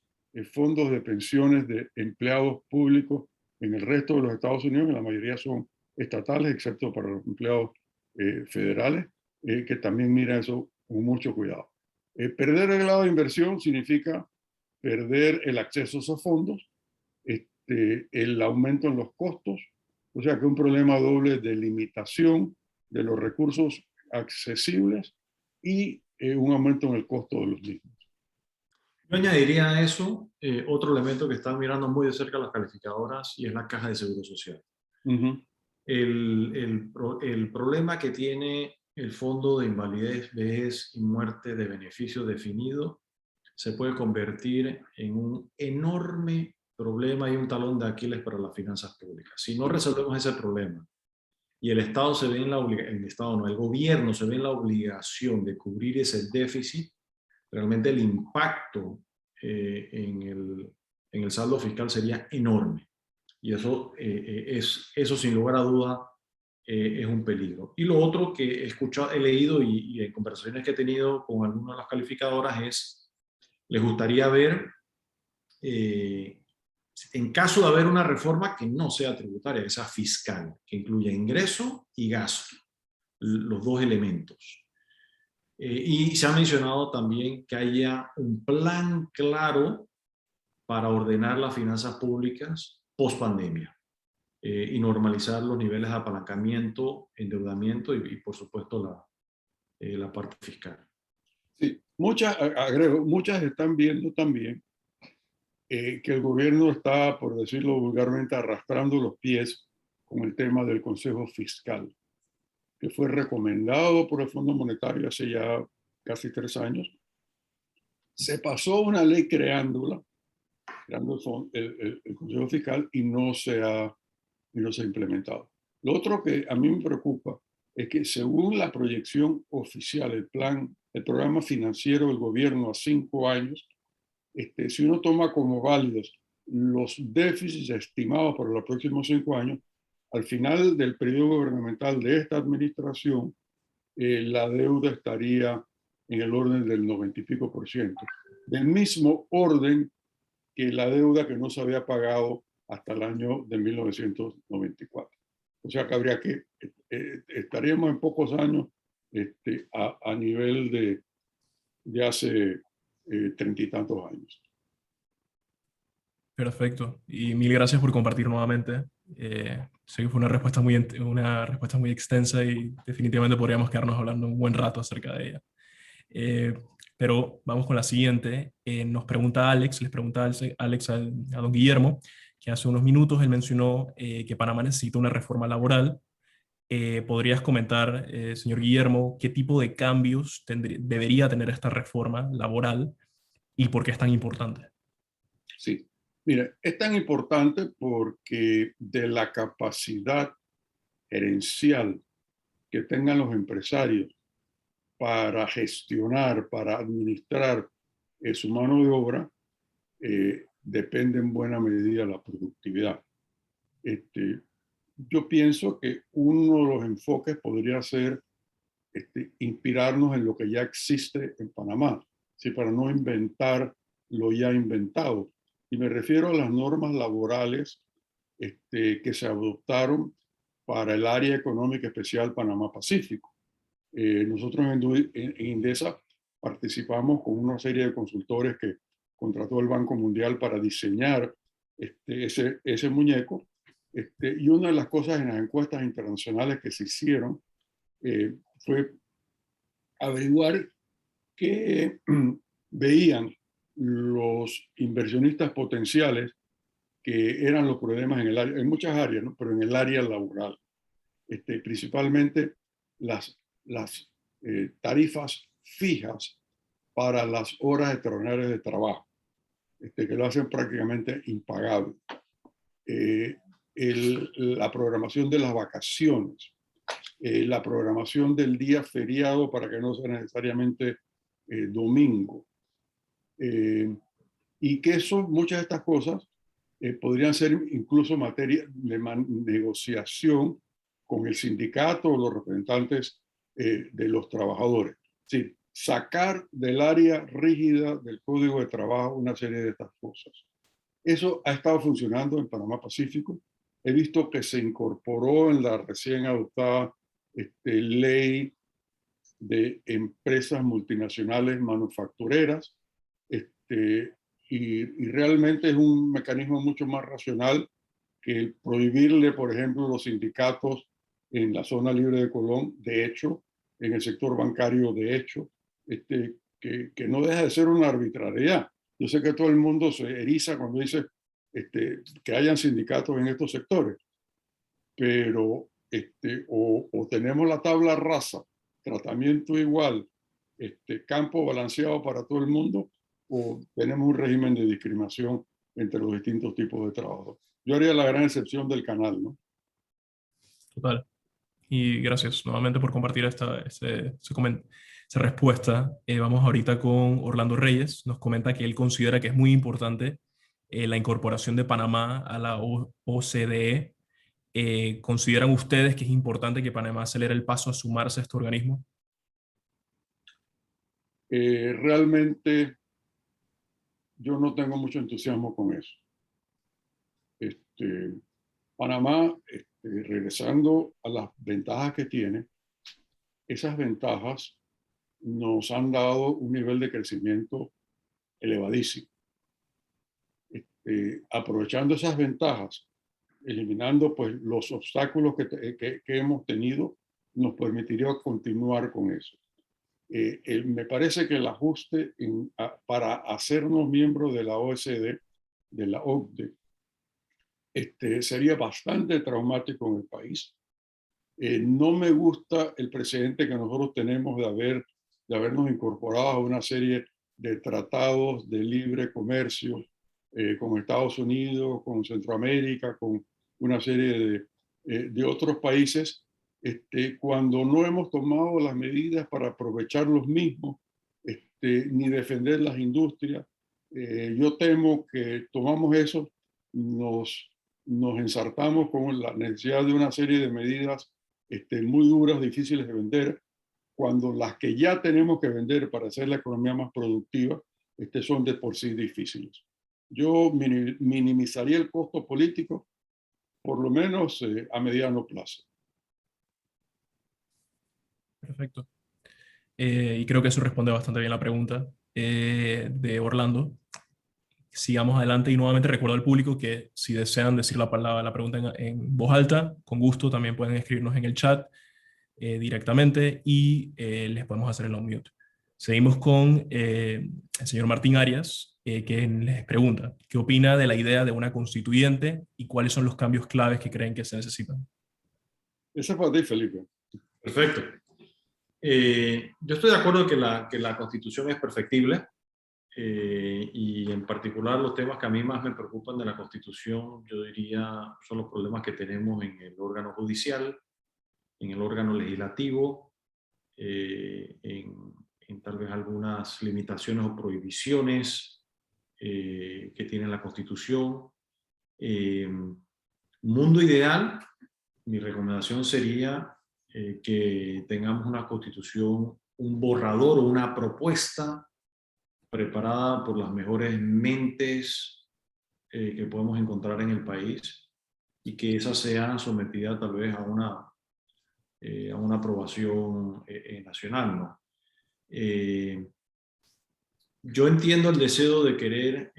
fondos de pensiones de empleados públicos en el resto de los Estados Unidos, la mayoría son estatales, excepto para los empleados federales, que también miran eso con mucho cuidado. Perder el grado de inversión significa perder el acceso a esos fondos, el aumento en los costos, o sea que un problema doble de limitación de los recursos accesibles y un aumento en el costo de los mismos. Yo añadiría a eso otro elemento que están mirando muy de cerca las calificadoras y es la caja de seguro social. Uh-huh. El problema que tiene el fondo de invalidez, vejez y muerte de beneficio definido se puede convertir en un enorme problema y un talón de Aquiles para las finanzas públicas. Si no resolvemos ese problema y el Estado se ve en la obligación, el Estado no, el gobierno se ve en la obligación de cubrir ese déficit, realmente el impacto en el saldo fiscal sería enorme. Y eso sin lugar a duda es un peligro. Y lo otro que he leído y en conversaciones que he tenido con algunas de las calificadoras es, les gustaría ver, en caso de haber una reforma que no sea tributaria, que sea fiscal, que incluya ingreso y gasto, los dos elementos. Y se ha mencionado también que haya un plan claro para ordenar las finanzas públicas post pandemia y normalizar los niveles de apalancamiento, endeudamiento y por supuesto la parte fiscal. Sí, muchas están viendo también que el gobierno está, por decirlo vulgarmente, arrastrando los pies con el tema del Consejo Fiscal, que fue recomendado por el Fondo Monetario hace ya casi 3 años. Se pasó una ley creando el Consejo Fiscal y no se ha implementado. Lo otro que a mí me preocupa es que según la proyección oficial, el programa financiero del gobierno a 5 años, si uno toma como válidos los déficits estimados para los próximos 5 años, al final del periodo gubernamental de esta administración, la deuda estaría en el orden del 90 y pico %, del mismo orden que la deuda que no se había pagado hasta el año de 1994. O sea que estaríamos en pocos años a nivel de hace 30 y tantos años. Perfecto. Y mil gracias por compartir nuevamente. Sé que fue una respuesta muy extensa y definitivamente podríamos quedarnos hablando un buen rato acerca de ella. Pero vamos con la siguiente. Les pregunta Alex a don Guillermo, que hace unos minutos él mencionó que Panamá necesita una reforma laboral. ¿Podrías comentar, señor Guillermo, qué tipo de cambios debería tener esta reforma laboral y por qué es tan importante? Sí, mira, es tan importante porque de la capacidad gerencial que tengan los empresarios para gestionar, para administrar su mano de obra, depende en buena medida la productividad. Yo pienso que uno de los enfoques podría ser inspirarnos en lo que ya existe en Panamá, ¿sí? Para no inventar lo ya inventado. Y me refiero a las normas laborales que se adoptaron para el área económica especial Panamá-Pacífico. Nosotros en Indesa participamos con una serie de consultores que contrató el Banco Mundial para diseñar ese muñeco. Y una de las cosas en las encuestas internacionales que se hicieron fue averiguar qué veían los inversionistas potenciales que eran los problemas en el área, en muchas áreas, ¿no? Pero en el área laboral. Principalmente las tarifas fijas para las horas extraordinarias de trabajo, que lo hacen prácticamente impagable. La programación de las vacaciones, la programación del día feriado para que no sea necesariamente domingo. Y que muchas de estas cosas podrían ser incluso materia de negociación con el sindicato o los representantes de los trabajadores. Sí, sacar del área rígida del Código de Trabajo una serie de estas cosas. Eso ha estado funcionando en Panamá Pacífico. He visto que se incorporó en la recién adoptada ley de empresas multinacionales manufactureras, y realmente es un mecanismo mucho más racional que prohibirle, por ejemplo, los sindicatos en la zona libre de Colón, de hecho, en el sector bancario, de hecho, que no deja de ser una arbitrariedad. Yo sé que todo el mundo se eriza cuando dice que hayan sindicatos en estos sectores, pero o tenemos la tabla rasa, tratamiento igual, campo balanceado para todo el mundo, o tenemos un régimen de discriminación entre los distintos tipos de trabajo. Yo haría la gran excepción del canal, ¿no? Total. Y gracias nuevamente por compartir esa respuesta. Vamos ahorita con Orlando Reyes. Nos comenta que él considera que es muy importante la incorporación de Panamá a la OCDE. ¿Consideran ustedes que es importante que Panamá acelere el paso a sumarse a este organismo? Realmente yo no tengo mucho entusiasmo con eso. Panamá, regresando a las ventajas que tiene, esas ventajas nos han dado un nivel de crecimiento elevadísimo. Aprovechando esas ventajas, eliminando pues los obstáculos que hemos tenido, nos permitiría continuar con eso. Me parece que el ajuste para hacernos miembros de la OECD, de la OCDE, sería bastante traumático en el país. No me gusta el precedente que nosotros tenemos de habernos incorporado a una serie de tratados de libre comercio con Estados Unidos, con Centroamérica, con una serie de otros países, cuando no hemos tomado las medidas para aprovechar los mismos, ni defender las industrias. Yo temo que tomamos eso, nos ensartamos con la necesidad de una serie de medidas muy duras, difíciles de vender, cuando las que ya tenemos que vender para hacer la economía más productiva son de por sí difíciles. Yo minimizaría el costo político, por lo menos a mediano plazo. Perfecto. Y creo que eso responde bastante bien la pregunta de Orlando. Sigamos adelante y nuevamente recuerdo al público que si desean decir la pregunta en voz alta, con gusto también pueden escribirnos en el chat directamente y les podemos hacer el unmute. Seguimos con el señor Martín Arias, que les pregunta, ¿qué opina de la idea de una constituyente y cuáles son los cambios claves que creen que se necesitan? Eso es para ti, Felipe. Perfecto. Yo estoy de acuerdo que la Constitución es perfectible, y en particular los temas que a mí más me preocupan de la Constitución, yo diría, son los problemas que tenemos en el órgano judicial, en el órgano legislativo, en tal vez algunas limitaciones o prohibiciones que tiene la Constitución. Mundo ideal, mi recomendación sería que tengamos una constitución, un borrador o una propuesta preparada por las mejores mentes que podemos encontrar en el país y que esa sea sometida tal vez a una aprobación nacional, ¿no? Yo entiendo el deseo de querer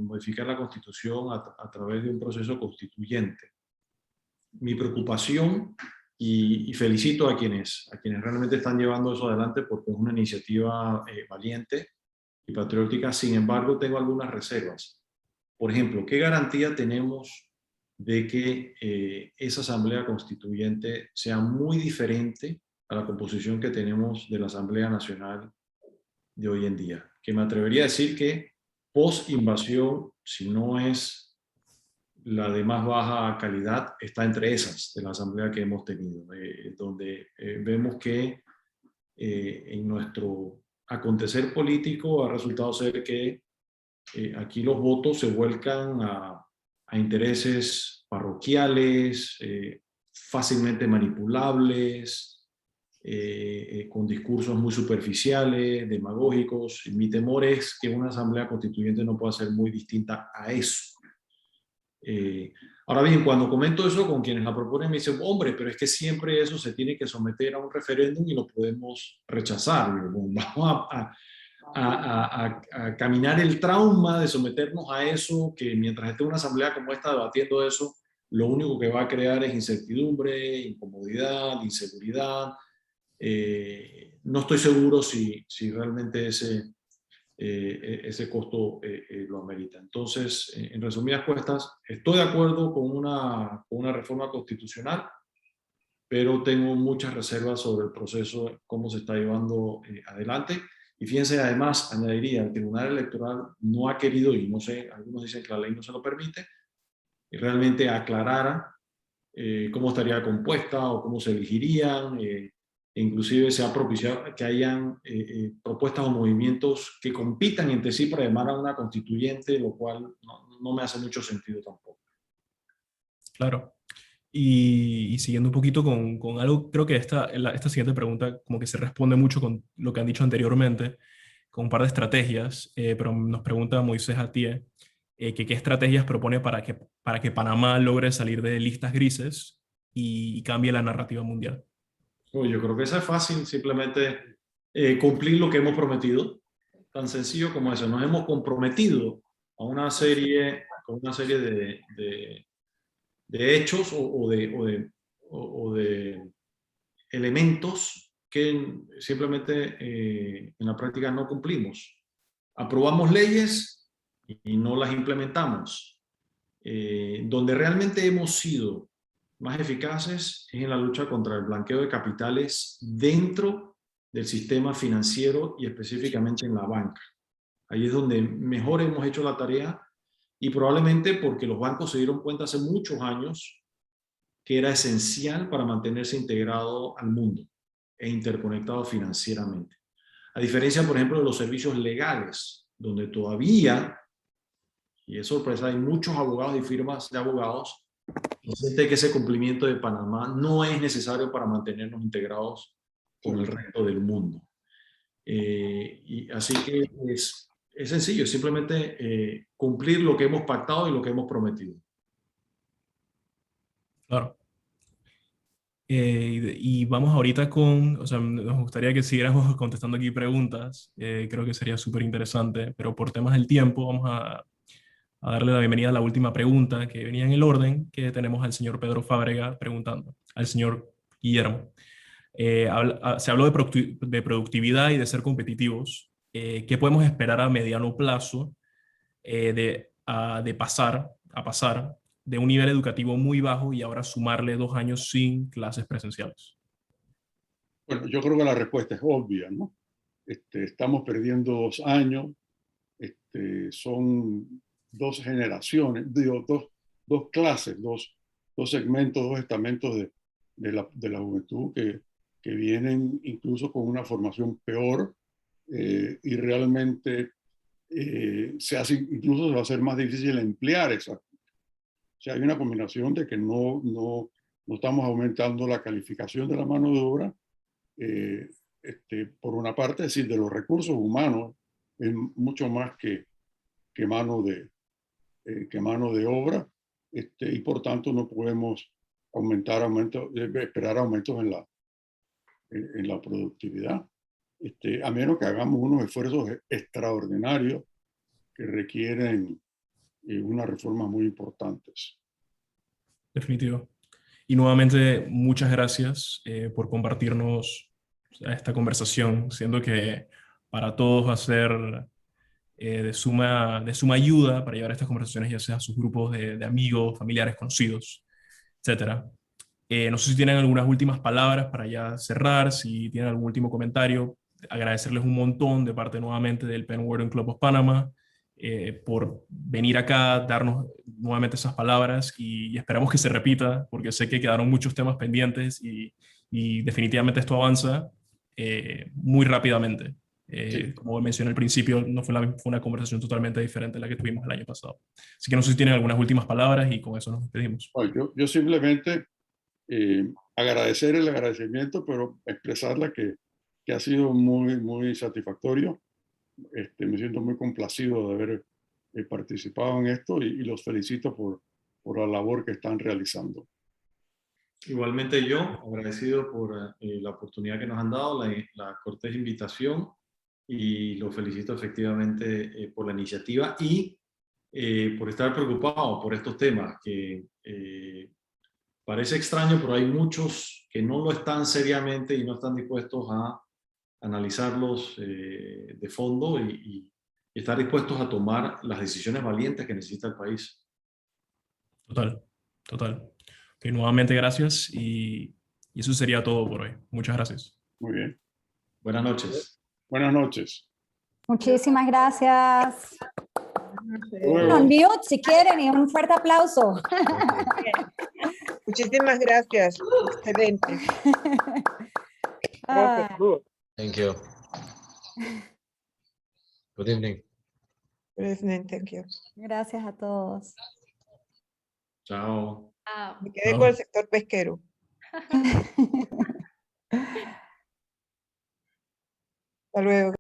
modificar la Constitución a través de un proceso constituyente. Mi preocupación, y felicito a quienes realmente están llevando eso adelante porque es una iniciativa valiente y patriótica, sin embargo tengo algunas reservas. Por ejemplo, ¿qué garantía tenemos de que esa Asamblea Constituyente sea muy diferente a la composición que tenemos de la Asamblea Nacional de hoy en día? Que me atrevería a decir que post-invasión, si no es la de más baja calidad, está entre esas de la asamblea que hemos tenido, donde vemos que en nuestro acontecer político ha resultado ser que aquí los votos se vuelcan a intereses parroquiales, fácilmente manipulables, con discursos muy superficiales, demagógicos. Mi temor es que una asamblea constituyente no pueda ser muy distinta a eso. Ahora bien, cuando comento eso con quienes la proponen, me dicen, hombre, pero es que siempre eso se tiene que someter a un referéndum y lo podemos rechazar. Vamos a caminar el trauma de someternos a eso, que mientras esté una asamblea como esta debatiendo eso, lo único que va a crear es incertidumbre, incomodidad, inseguridad. No estoy seguro si realmente ese costo lo amerita. Entonces, en resumidas cuentas, estoy de acuerdo con una reforma constitucional, pero tengo muchas reservas sobre el proceso, cómo se está llevando adelante. Y fíjense, además, añadiría, el Tribunal Electoral no ha querido, y no sé, algunos dicen que la ley no se lo permite, y realmente aclarara cómo estaría compuesta o cómo se elegirían. Inclusive se ha propiciado que hayan propuestas o movimientos que compitan entre sí para llamar a una constituyente, lo cual no me hace mucho sentido tampoco. Claro. Y siguiendo un poquito con algo, creo que esta siguiente pregunta como que se responde mucho con lo que han dicho anteriormente, con un par de estrategias, pero nos pregunta Moisés Atié, que qué estrategias propone para que Panamá logre salir de listas grises y cambie la narrativa mundial. Yo creo que eso es fácil, simplemente cumplir lo que hemos prometido, tan sencillo como eso. Nos hemos comprometido a una serie de hechos o de elementos que simplemente en la práctica no cumplimos. Aprobamos leyes y no las implementamos. Donde realmente hemos sido más eficaces es en la lucha contra el blanqueo de capitales dentro del sistema financiero y específicamente en la banca. Ahí es donde mejor hemos hecho la tarea y probablemente porque los bancos se dieron cuenta hace muchos años que era esencial para mantenerse integrado al mundo e interconectado financieramente. A diferencia, por ejemplo, de los servicios legales, donde todavía, y es sorpresa, hay muchos abogados y firmas de abogados que sienten que ese cumplimiento de Panamá no es necesario para mantenernos integrados con el resto del mundo. Y así que es sencillo, es simplemente cumplir lo que hemos pactado y lo que hemos prometido. Claro. Y vamos ahorita o sea, nos gustaría que siguiéramos contestando aquí preguntas, creo que sería súper interesante, pero por temas del tiempo vamos a darle la bienvenida a la última pregunta que venía en el orden, que tenemos al señor Pedro Fábrega preguntando, al señor Guillermo. Se habló de productividad y de ser competitivos. ¿Qué podemos esperar a mediano plazo de pasar de un nivel educativo muy bajo y ahora sumarle 2 años sin clases presenciales? Bueno, yo creo que la respuesta es obvia, ¿no? Estamos perdiendo 2 años, son 2 generaciones, digo, dos clases, dos segmentos, 2 estamentos de la juventud que vienen incluso con una formación peor y realmente incluso se va a hacer más difícil emplear esa. O sea, hay una combinación de que no no estamos aumentando la calificación de la mano de obra, por una parte, es decir, de los recursos humanos, es mucho más que mano de obra, y por tanto no podemos esperar aumentos en la productividad, a menos que hagamos unos esfuerzos extraordinarios que requieren unas reformas muy importantes. Definitivo. Y nuevamente, muchas gracias por compartirnos esta conversación, siendo que para todos va a ser de suma ayuda para llevar estas conversaciones, ya sea a sus grupos de amigos, familiares, conocidos, etcétera. No sé si tienen algunas últimas palabras para ya cerrar, si tienen algún último comentario. Agradecerles un montón de parte nuevamente del Penn Wharton Club of Panama por venir acá, darnos nuevamente esas palabras y esperamos que se repita, porque sé que quedaron muchos temas pendientes y definitivamente esto avanza muy rápidamente. Sí. Como mencioné al principio, no fue, fue una conversación totalmente diferente a la que tuvimos el año pasado. Así que no sé si tienen algunas últimas palabras y con eso nos despedimos. Bueno, yo simplemente agradecer el agradecimiento, pero expresarla que ha sido muy, muy satisfactorio. Me siento muy complacido de haber participado en esto y los felicito por la labor que están realizando. Igualmente yo, agradecido por la oportunidad que nos han dado, la cortés invitación, y los felicito efectivamente por la iniciativa y por estar preocupado por estos temas que parece extraño, pero hay muchos que no lo están seriamente y no están dispuestos a analizarlos de fondo y estar dispuestos a tomar las decisiones valientes que necesita el país. Total, total. Ok, nuevamente gracias y eso sería todo por hoy. Muchas gracias. Muy bien. Buenas noches. Buenas noches. Muchísimas gracias. Luego. On mute si quieren y un fuerte aplauso. Muchísimas gracias. Excelente. Ah, Thank you. Good evening. Good evening, thank you. gracias a todos. Chao. Ah, Me quedé No. con el sector pesquero. Hasta luego.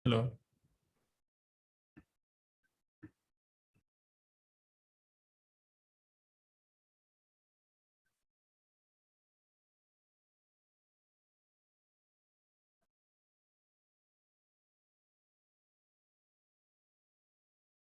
Hello.